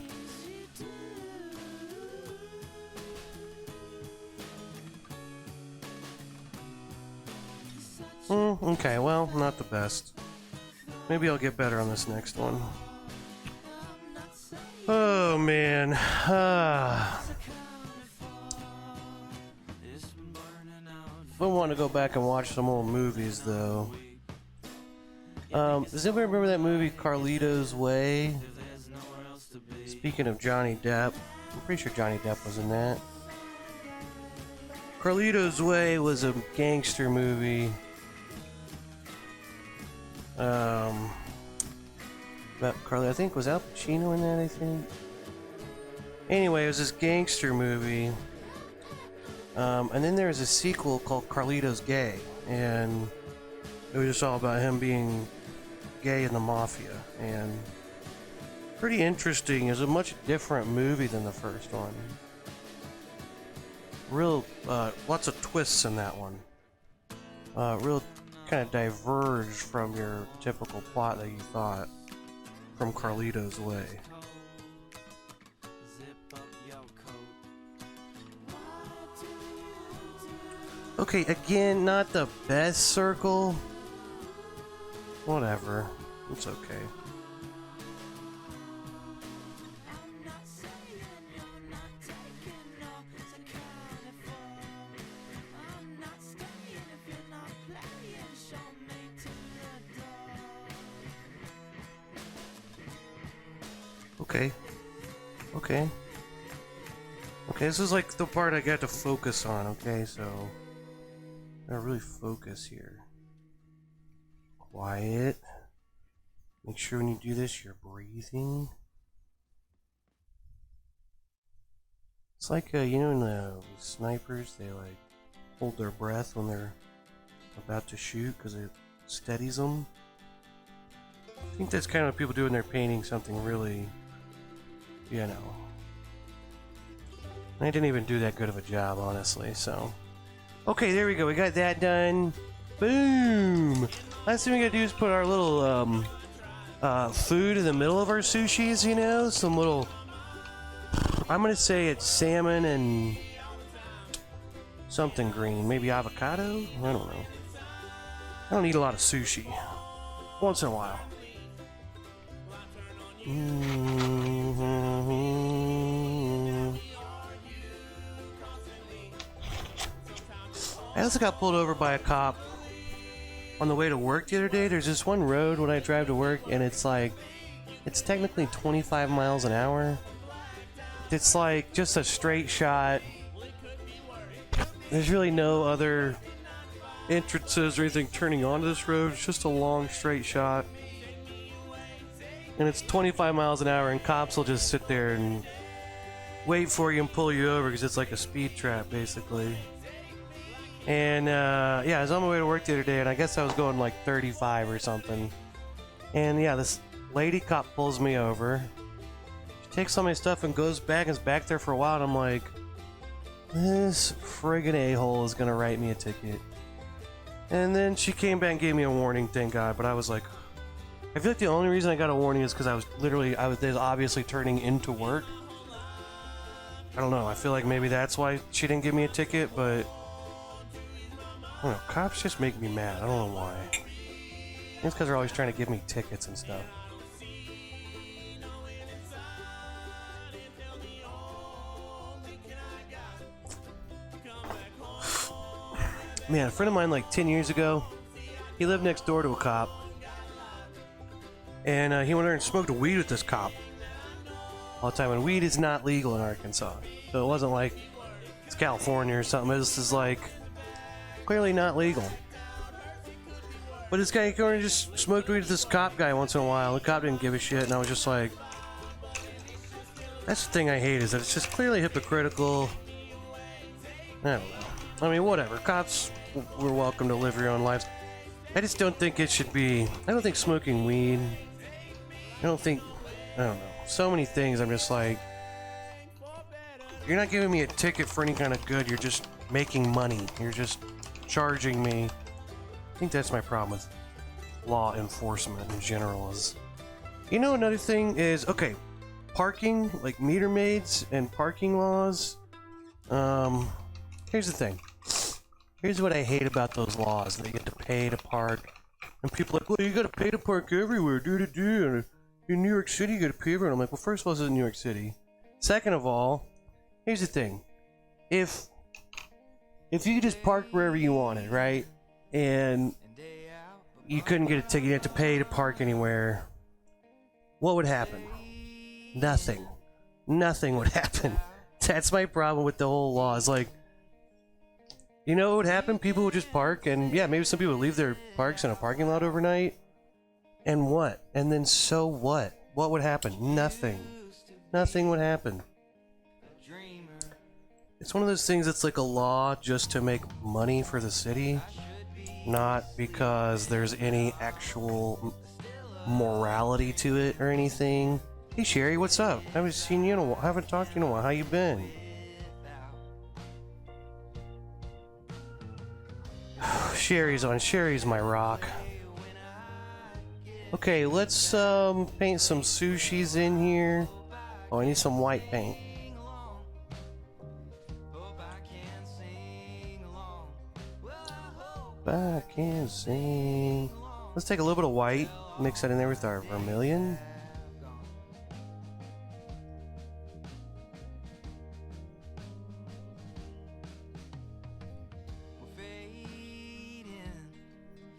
Okay, well, not the best. Maybe I'll get better on this next one. Oh man. I want to go back and watch some old movies though. Does anybody remember that movie Carlito's Way? Speaking of Johnny Depp, I'm pretty sure Johnny Depp was in that. Carlito's Way was a gangster movie. About Carly, I think was Al Pacino in that, I think. Anyway, it was this gangster movie. And then there was a sequel called Carlito's Gay, and it was just all about him being gay in the mafia, and pretty interesting. It's a much different movie than the first one. Real, lots of twists in that one. Real kind of diverged from your typical plot that you thought from Carlito's Way. Okay, again, not the best circle. Whatever. It's okay. Okay. Okay. Okay, this is like the part I got to focus on, okay, so I gotta really focus here. Quiet. Make sure when you do this, you're breathing. It's like, you know, in the snipers, they like hold their breath when they're about to shoot because it steadies them. I think that's kind of what people do when they're painting something really, you know. I didn't even do that good of a job, honestly, so. Okay, there we go. We got that done. Boom! Last thing we gotta do is put our little food in the middle of our sushis, you know? Some little... I'm gonna say it's salmon and something green. Maybe avocado? I don't know. I don't eat a lot of sushi. Once in a while. I also got pulled over by a cop on the way to work the other day. There's this one road when I drive to work, and it's like, it's technically 25 miles an hour. It's like just a straight shot. There's really no other entrances or anything turning onto this road. It's just a long straight shot. And it's 25 miles an hour, and cops will just sit there and wait for you and pull you over because it's like a speed trap, basically. And yeah, I was on my way to work the other day, and I guess I was going like 35 or something. And yeah, this lady cop pulls me over. She takes all my stuff and goes back and is back there for a while, and I'm like, this friggin' a-hole is gonna write me a ticket. And then she came back and gave me a warning, thank God, but I was like, I feel like the only reason I got a warning is because I was obviously turning into work. I don't know. I feel like maybe that's why she didn't give me a ticket, but I don't know. Cops just make me mad. I don't know why. I think it's because they're always trying to give me tickets and stuff. Man, a friend of mine like 10 years ago, he lived next door to a cop. And he went there and smoked weed with this cop all the time. And weed is not legal in Arkansas. So it wasn't like it's California or something. This is like clearly not legal. But this guy going and just smoked weed with this cop guy once in a while. The cop didn't give a shit. And I was just like, that's the thing I hate, is that it's just clearly hypocritical. I don't know. I mean, whatever. Cops were welcome to live your own lives. I just don't think it should be. I don't think smoking weed. I don't know. So many things I'm just like, you're not giving me a ticket for any kind of good. You're just making money. You're just charging me. I think that's my problem with law enforcement in general. Is, you know, another thing is, okay, parking, like meter maids and parking laws. Here's the thing. Here's what I hate about those laws. They get to pay to park. And people are like, well, you gotta pay to park everywhere. In New York City, you gotta pay everywhere. I'm like, well, first of all, this is New York City. Second of all, here's the thing. If you could just park wherever you wanted, right? And you couldn't get a ticket, you had to pay to park anywhere, what would happen? Nothing. Nothing would happen. That's my problem with the whole law. It's like, you know what would happen? People would just park, and yeah, maybe some people would leave their parks in a parking lot overnight. And what? And then so what? What would happen? Nothing. Nothing would happen. It's one of those things that's like a law just to make money for the city, not because there's any actual morality to it or anything. Hey Sherry, what's up? I haven't seen you in a while. I haven't talked to you in a while. How you been? Sherry's on. Sherry's my rock. Okay, let's paint some sushis in here. Oh, I need some white paint. I can sing. Let's take a little bit of white, mix that in there with our vermilion.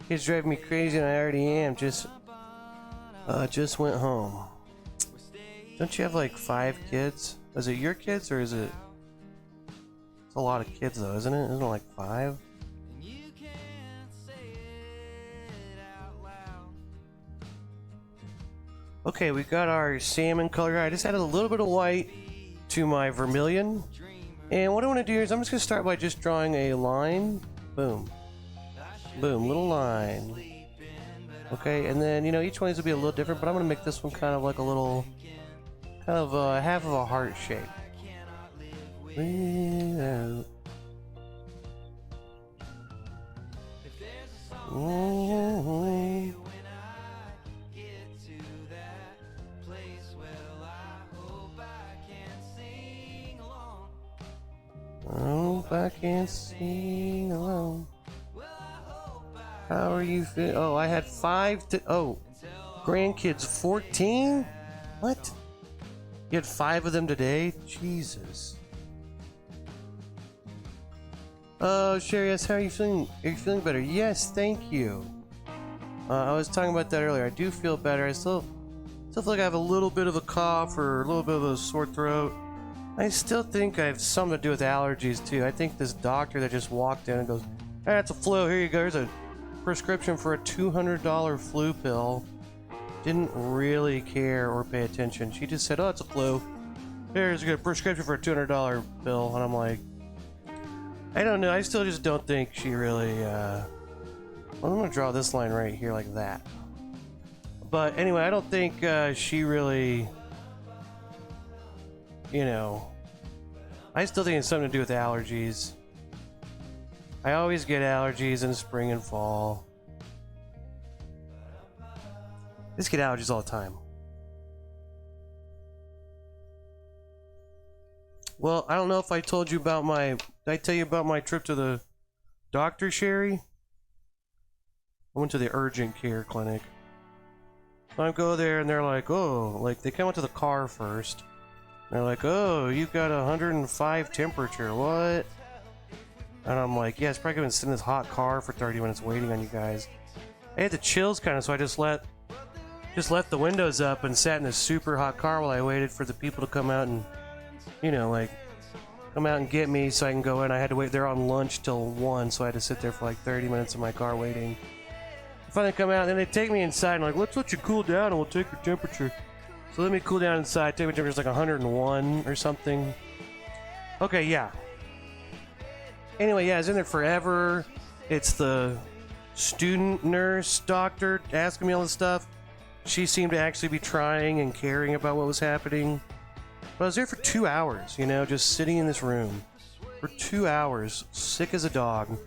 Kids drive me crazy, and I already am. Just went home. Don't you have like 5 kids? Is it your kids or is it? It's a lot of kids though, isn't it? Isn't it like 5? Okay, we got our salmon color. I just added a little bit of white to my vermilion. And what I want to do is I'm just going to start by just drawing a line. Boom. Boom, little line. Okay, and then, you know, each one of these will be a little different, but I'm going to make this one kind of like a little, kind of half of a heart shape. Hope I can sing alone. How are you feeling? Oh, I had 5 grandkids, 14? What? You had 5 of them today? Jesus. Oh, Sherry, yes, how are you feeling? Are you feeling better? Yes, thank you. I was talking about that earlier. I do feel better. I still feel like I have a little bit of a cough or a little bit of a sore throat. I still think I have something to do with allergies, too. I think this doctor that just walked in and goes, hey, that's a flu. Here you go. Here's a prescription for a $200 flu pill. Didn't really care or pay attention. She just said, oh, it's a flu. Here's a prescription for a $200 pill. And I'm like, I don't know. I still just don't think she really, well, I'm going to draw this line right here like that. But anyway, I don't think she really, you know, I still think it's something to do with allergies. I always get allergies in spring and fall. I just get allergies all the time. Well, I don't know if I told you about my... Did I tell you about my trip to the doctor, Sherry? I went to the urgent care clinic. So I go there and they're like, oh, like they come out to the car first. They're like, oh, you've got 105 temperature, what? And I'm like, yeah, it's probably been sitting in this hot car for 30 minutes waiting on you guys. I had the chills kind of, so I just left the windows up and sat in this super hot car while I waited for the people to come out and, you know, like, come out and get me so I can go in. I had to wait there on lunch till 1, so I had to sit there for like 30 minutes in my car waiting. Finally come out, and then they take me inside and like, let's let you cool down and we'll take your temperature. So let me cool down inside, take my temperature, like 101 or something. Okay, yeah. Anyway, yeah, I was in there forever. It's the student nurse doctor asking me all this stuff. She seemed to actually be trying and caring about what was happening. But I was there for 2 hours, you know, just sitting in this room for 2 hours, sick as a dog.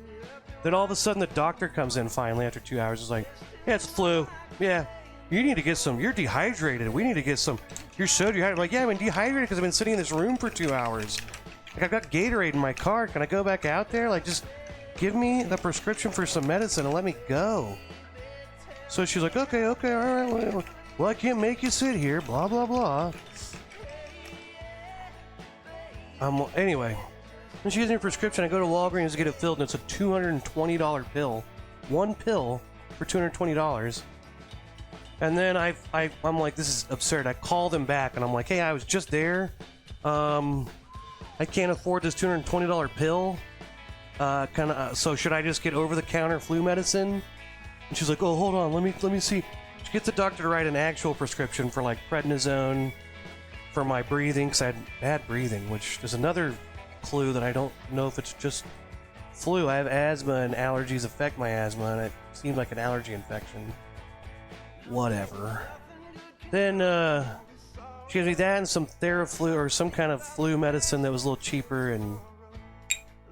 Then all of a sudden the doctor comes in finally after 2 hours. It's like, yeah, it's flu. Yeah, you need to get some, you're dehydrated. We need to get some, you're so dehydrated. I'm like, yeah, I've been dehydrated because I've been sitting in this room for 2 hours. Like, I've got Gatorade in my car. Can I go back out there? Like, just give me the prescription for some medicine and let me go. So she's like, okay, all right. Well, I can't make you sit here, blah, blah, blah. Anyway. When she gives me a prescription, I go to Walgreens to get it filled, and it's a $220 pill. One pill for $220. And then I'm like, this is absurd. I call them back, and I'm like, hey, I was just there. I can't afford this $220 pill. So should I just get over-the-counter flu medicine? And she's like, oh, hold on, let me see. She gets the doctor to write an actual prescription for like prednisone for my breathing, because I had bad breathing, which is another clue that I don't know if it's just flu. I have asthma and allergies affect my asthma, and it seems like an allergy infection. Whatever. Then she gives me that and some Theraflu or some kind of flu medicine that was a little cheaper, and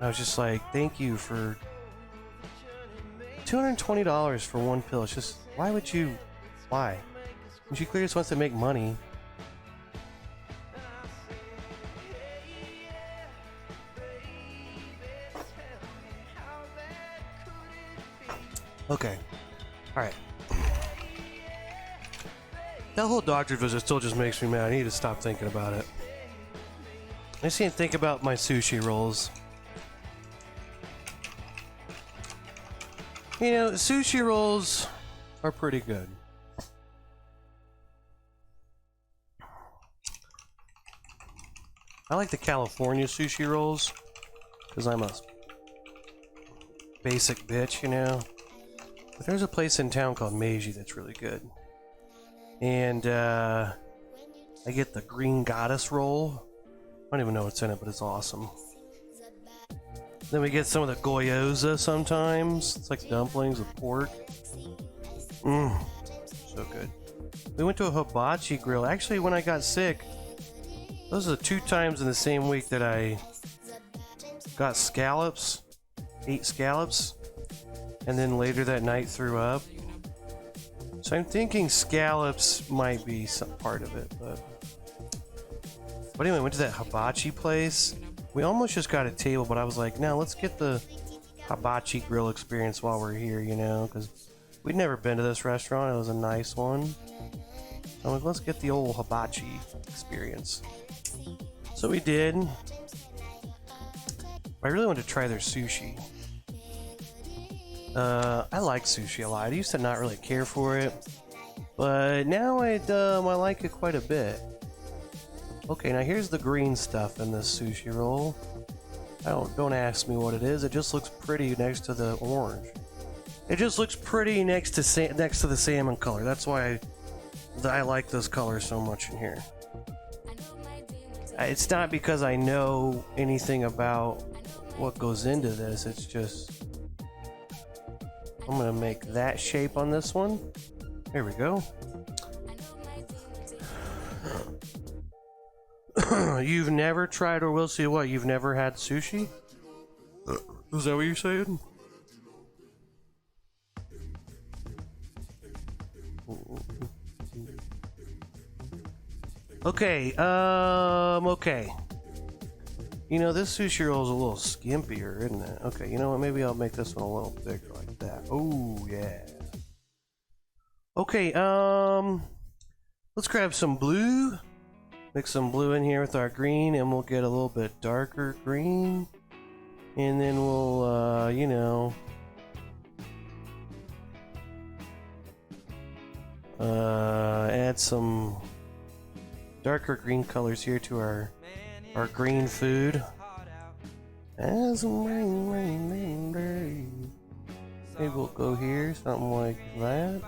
I was just like, thank you for $220 for one pill. It's just, why would you? Why? And she clearly just wants to make money. Okay. Alright. That whole doctor visit still just makes me mad. I need to stop thinking about it. I just need to think about my sushi rolls. You know, sushi rolls are pretty good. I like the California sushi rolls because I'm a basic bitch, you know. But there's a place in town called Meiji that's really good. And I get the green goddess roll. I don't even know what's in it, but it's awesome. Then we get some of the gyoza sometimes. It's like dumplings with pork. So good. We went to a hibachi grill. Actually, when I got sick, those are the 2 times in the same week that I got scallops, ate scallops, and then later that night threw up. So I'm thinking scallops might be some part of it, but anyway, went to that hibachi place. We almost just got a table, but I was like, no, let's get the hibachi grill experience while we're here, you know, because we'd never been to this restaurant. It was a nice one. So I'm like, let's get the old hibachi experience. So we did. I really wanted to try their sushi. I like sushi a lot. I used to not really care for it, but now I like it quite a bit. Okay, now here's the green stuff in this sushi roll. Don't ask me what it is. It just looks pretty next to the orange. It just looks pretty next to the salmon color. That's why I like those colors so much in here. It's not because I know anything about what goes into this. It's just I'm gonna make that shape on this one. There we go. You've never tried, or will see what? You've never had sushi? Is that what you're saying? Okay, okay. You know, this sushi roll is a little skimpier, isn't it? Okay, you know what? Maybe I'll make this one a little bigger like that. Oh, yeah. Okay, let's grab some blue. Mix some blue in here with our green, and we'll get a little bit darker green. And then we'll, you know, add some darker green colors here to our green food. As rain. Maybe we'll go here, something like that.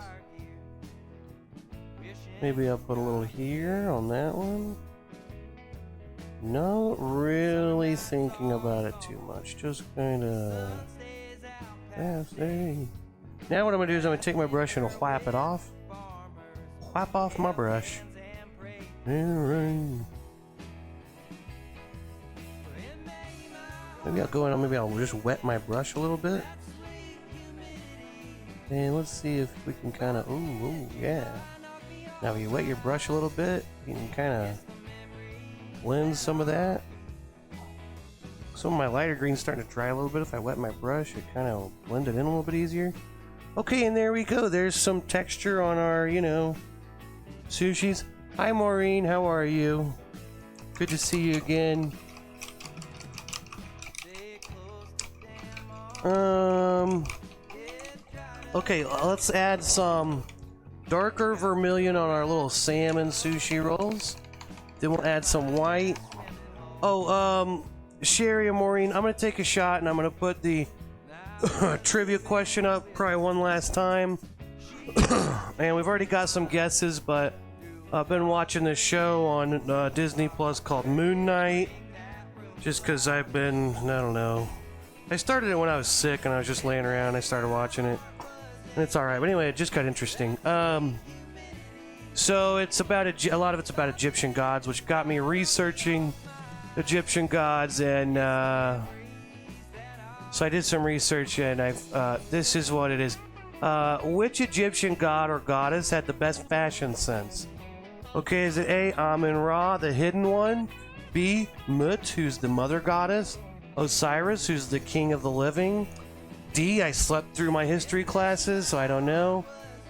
Maybe I'll put a little here on that one. Not really thinking about it too much. Just kind of. Yeah, see. Now what I'm gonna do is I'm gonna take my brush and whap it off. Whap off my brush. Maybe I'll go in. Maybe I'll just wet my brush a little bit. And let's see if we can kind of. Ooh, yeah. Now, if you wet your brush a little bit, you can kind of blend some of that. Some of my lighter green's starting to dry a little bit. If I wet my brush, it kind of blend it in a little bit easier. Okay, and there we go. There's some texture on our, you know, sushis. Hi, Maureen. How are you? Good to see you again. Okay, let's add some darker vermilion on our little salmon sushi rolls. Then we'll add some white. Oh, Sherry and Maureen, I'm gonna take a shot and I'm gonna put the trivia question up probably one last time. And we've already got some guesses, but I've been watching this show on Disney Plus called Moon Knight. Just because I've been, I don't know. I started it when I was sick and I was just laying around. I started watching it. And it's alright. But anyway, it just got interesting. So it's about a lot of it's about Egyptian gods, which got me researching Egyptian gods, and so I did some research, and this is what it is. Which Egyptian god or goddess had the best fashion sense? Okay, is it A, Amun-Ra, the hidden one? B, Mut, who's the mother goddess? Osiris, who's the king of the living? D, I slept through my history classes, so I don't know.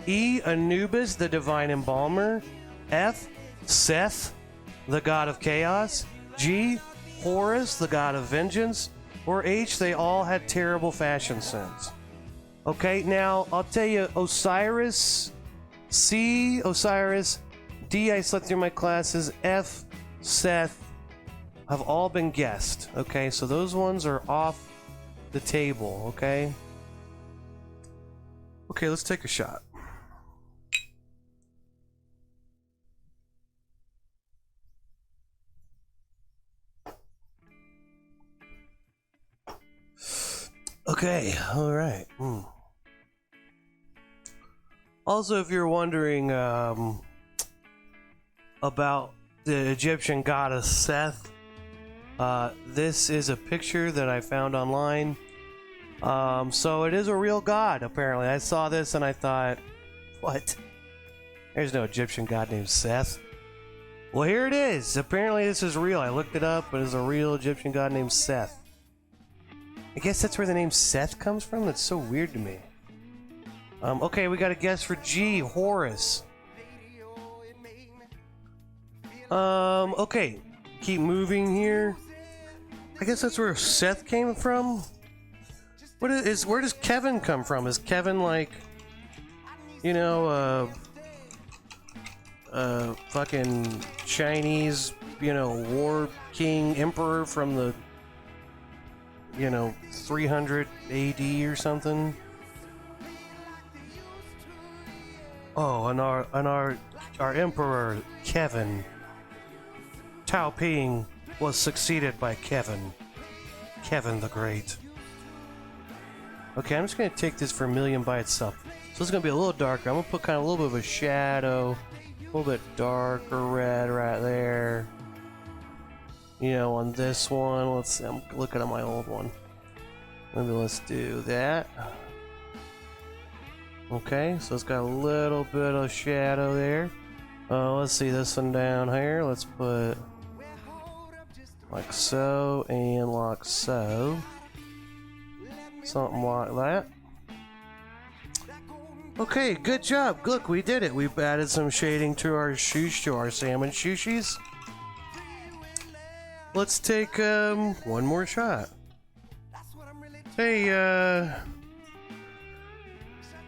E, Anubis, the divine embalmer. F, Seth, the god of chaos. G, Horus, the god of vengeance. Or H, they all had terrible fashion sense. Okay, now I'll tell you, Osiris. C, Osiris. D, I slept through my classes. F, Seth, have all been guessed. Okay, so those ones are off the table, okay? Okay, let's take a shot. Okay, all right. Also, if you're wondering about the Egyptian goddess Seth, this is a picture that I found online. So it is a real god, apparently. I saw this and I thought, what? There's no Egyptian god named Seth. Well, here it is. Apparently this is real. I looked it up, but it's a real Egyptian god named Seth. I guess that's where the name Seth comes from? That's so weird to me. Okay, we got a guess for G, Horus. Okay. Keep moving here. I guess that's where Seth came from. Where does Kevin come from? Is Kevin like, you know, fucking Chinese, you know, war king emperor from the, you know, 300 AD or something? Oh, and our emperor Kevin Tao Ping was succeeded by Kevin the Great. Okay, I'm just gonna take this vermilion by itself. So it's gonna be a little darker. I'm gonna put kind of a little bit of a shadow, a little bit darker red right there. You know, on this one. Let's see, I'm looking at my old one. Maybe let's do that. Okay, so it's got a little bit of shadow there. Let's see this one down here. Let's put Like so, and like so. Something like that. Okay, good job. Look, we did it. We've added some shading to our salmon sushis. Let's take one more shot. Hey,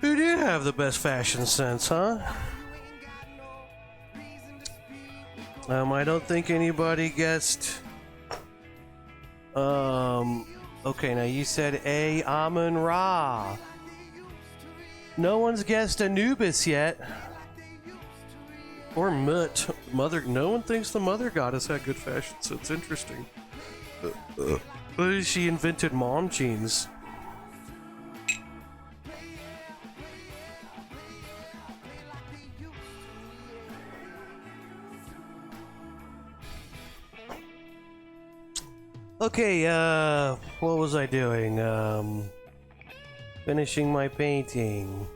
who did have the best fashion sense, huh? I don't think anybody guessed. Okay, now you said A, Amun Ra. No one's guessed Anubis yet. Or Mut. Mother. No one thinks the mother goddess had good fashion, so it's interesting. What is she invented mom jeans? Okay, what was I doing? Finishing my painting.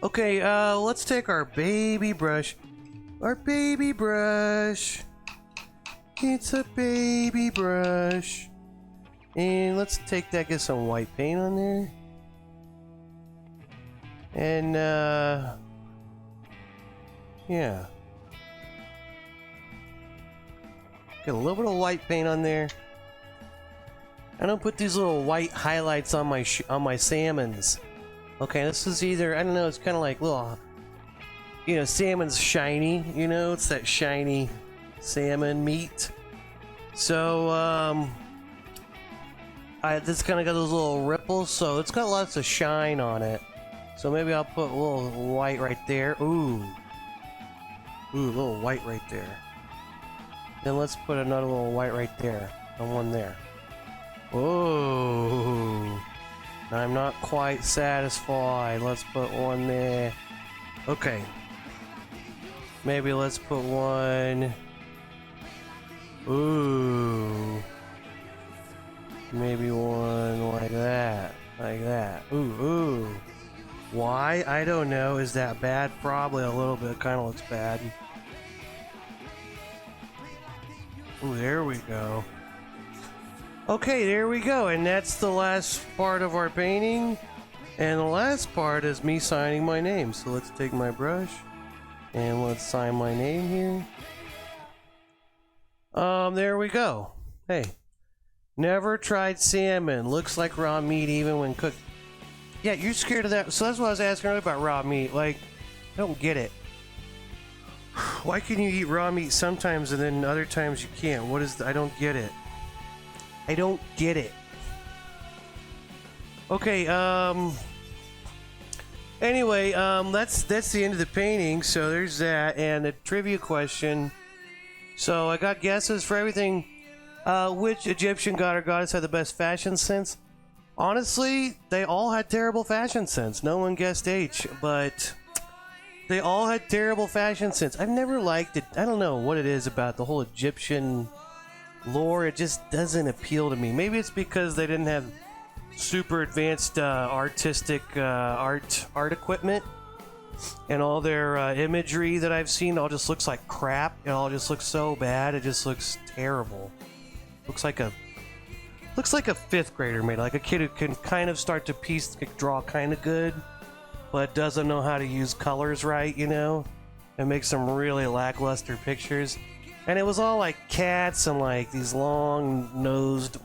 Okay, let's take our baby brush. Our baby brush. It's a baby brush. And let's take that, get some white paint on there. And, yeah. Get a little bit of white paint on there. I don't put these little white highlights on my salmons. Okay, this is either, I don't know, it's kind of like little, you know, salmon's shiny, you know, it's that shiny salmon meat. So, this kind of got those little ripples, so it's got lots of shine on it. So maybe I'll put a little white right there. Ooh. Ooh, a little white right there. Then let's put another little white right there, and one there. Oh, I'm not quite satisfied. Let's put one there. Okay. Maybe let's put one. Ooh. Maybe one like that. Like that. Ooh, ooh. Why? I don't know. Is that bad? Probably a little bit. Kind of looks bad. Ooh, there we go. Okay, there we go, and that's the last part of our painting. And the last part is me signing my name. So let's take my brush and let's sign my name here. There we go. Hey, never tried salmon. Looks like raw meat even when cooked. Yeah, you're scared of that. So that's what I was asking earlier about raw meat. Like, I don't get it. Why can you eat raw meat sometimes and then other times you can't? What is I don't get it. I don't get it. Okay, anyway, that's the end of the painting, so there's that, and the trivia question. So I got guesses for everything. Which Egyptian god or goddess had the best fashion sense? Honestly, they all had terrible fashion sense. No one guessed H, but they all had terrible fashion sense. I've never liked it. I don't know what it is about the whole Egyptian lore. It just doesn't appeal to me. Maybe it's because they didn't have super advanced artistic art equipment, and all their imagery that I've seen all just looks like crap. It all just looks so bad. It just looks terrible. Looks like a fifth grader made it. Like a kid who can kind of start to draw kind of good, but doesn't know how to use colors right, you know, and make some really lackluster pictures. And it was all like cats and like these long-nosed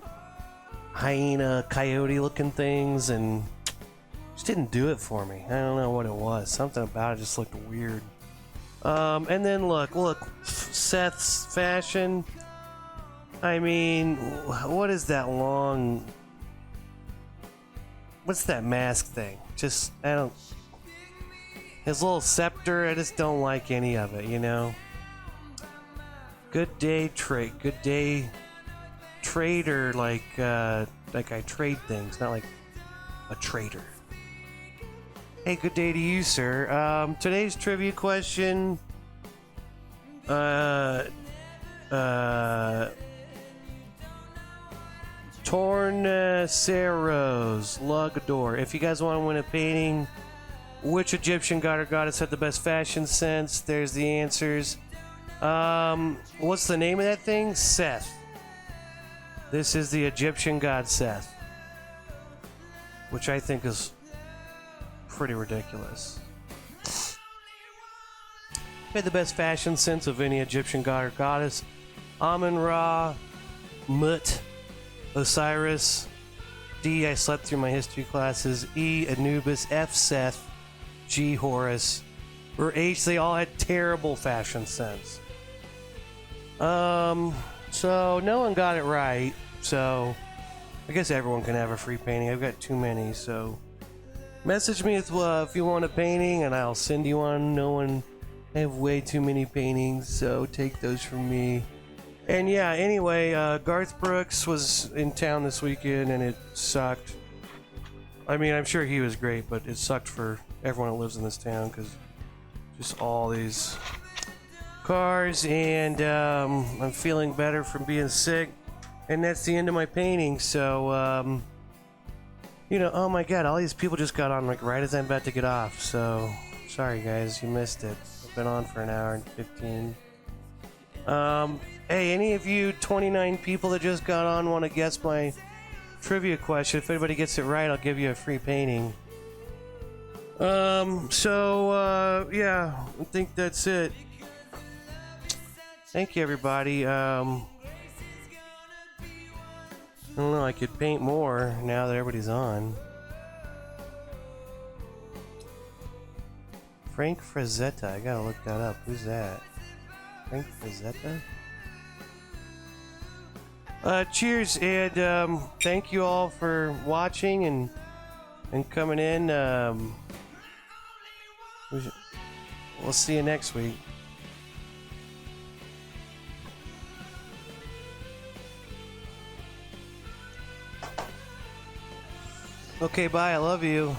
hyena, coyote-looking things, and just didn't do it for me. I don't know what it was. Something about it just looked weird. And then look, Seth's fashion. I mean, what is that long? What's that mask thing? Just, I don't. His little scepter, I just don't like any of it, you know? Good day trader, like I trade things, not like a trader. Hey, good day to you, sir. Today's trivia question, Tornaceros Lugador. If you guys want to win a painting, which Egyptian god or goddess had the best fashion sense? There's the answers. What's the name of that thing? Seth. This is the Egyptian god Seth, which I think is pretty ridiculous. He had the best fashion sense of any Egyptian god or goddess. Amun-Ra, Mut, Osiris. D, I slept through my history classes. E, Anubis. F, Seth. G, Horus. Or H, they all had terrible fashion sense. So no one got it right. So I guess everyone can have a free painting. I've got too many, so message me if you want a painting, and I'll send you one. I have way too many paintings, so take those from me. And yeah, anyway, Garth Brooks was in town this weekend, and it sucked. I mean, I'm sure he was great, but it sucked for everyone that lives in this town, because just all these cars, and I'm feeling better from being sick. And that's the end of my painting, so, you know, oh my god, all these people just got on, like, right as I'm about to get off, so sorry guys, you missed it. I've been on for an hour and 15. Hey, any of you 29 people that just got on want to guess my trivia question? If anybody gets it right, I'll give you a free painting. Yeah, I think that's it. Thank you, everybody. I don't know, I could paint more now that everybody's on. Frank Frazetta, I gotta look that up. Who's that? Frank Frazetta? Cheers, and thank you all for watching and coming in. We'll see you next week. Okay, bye. I love you.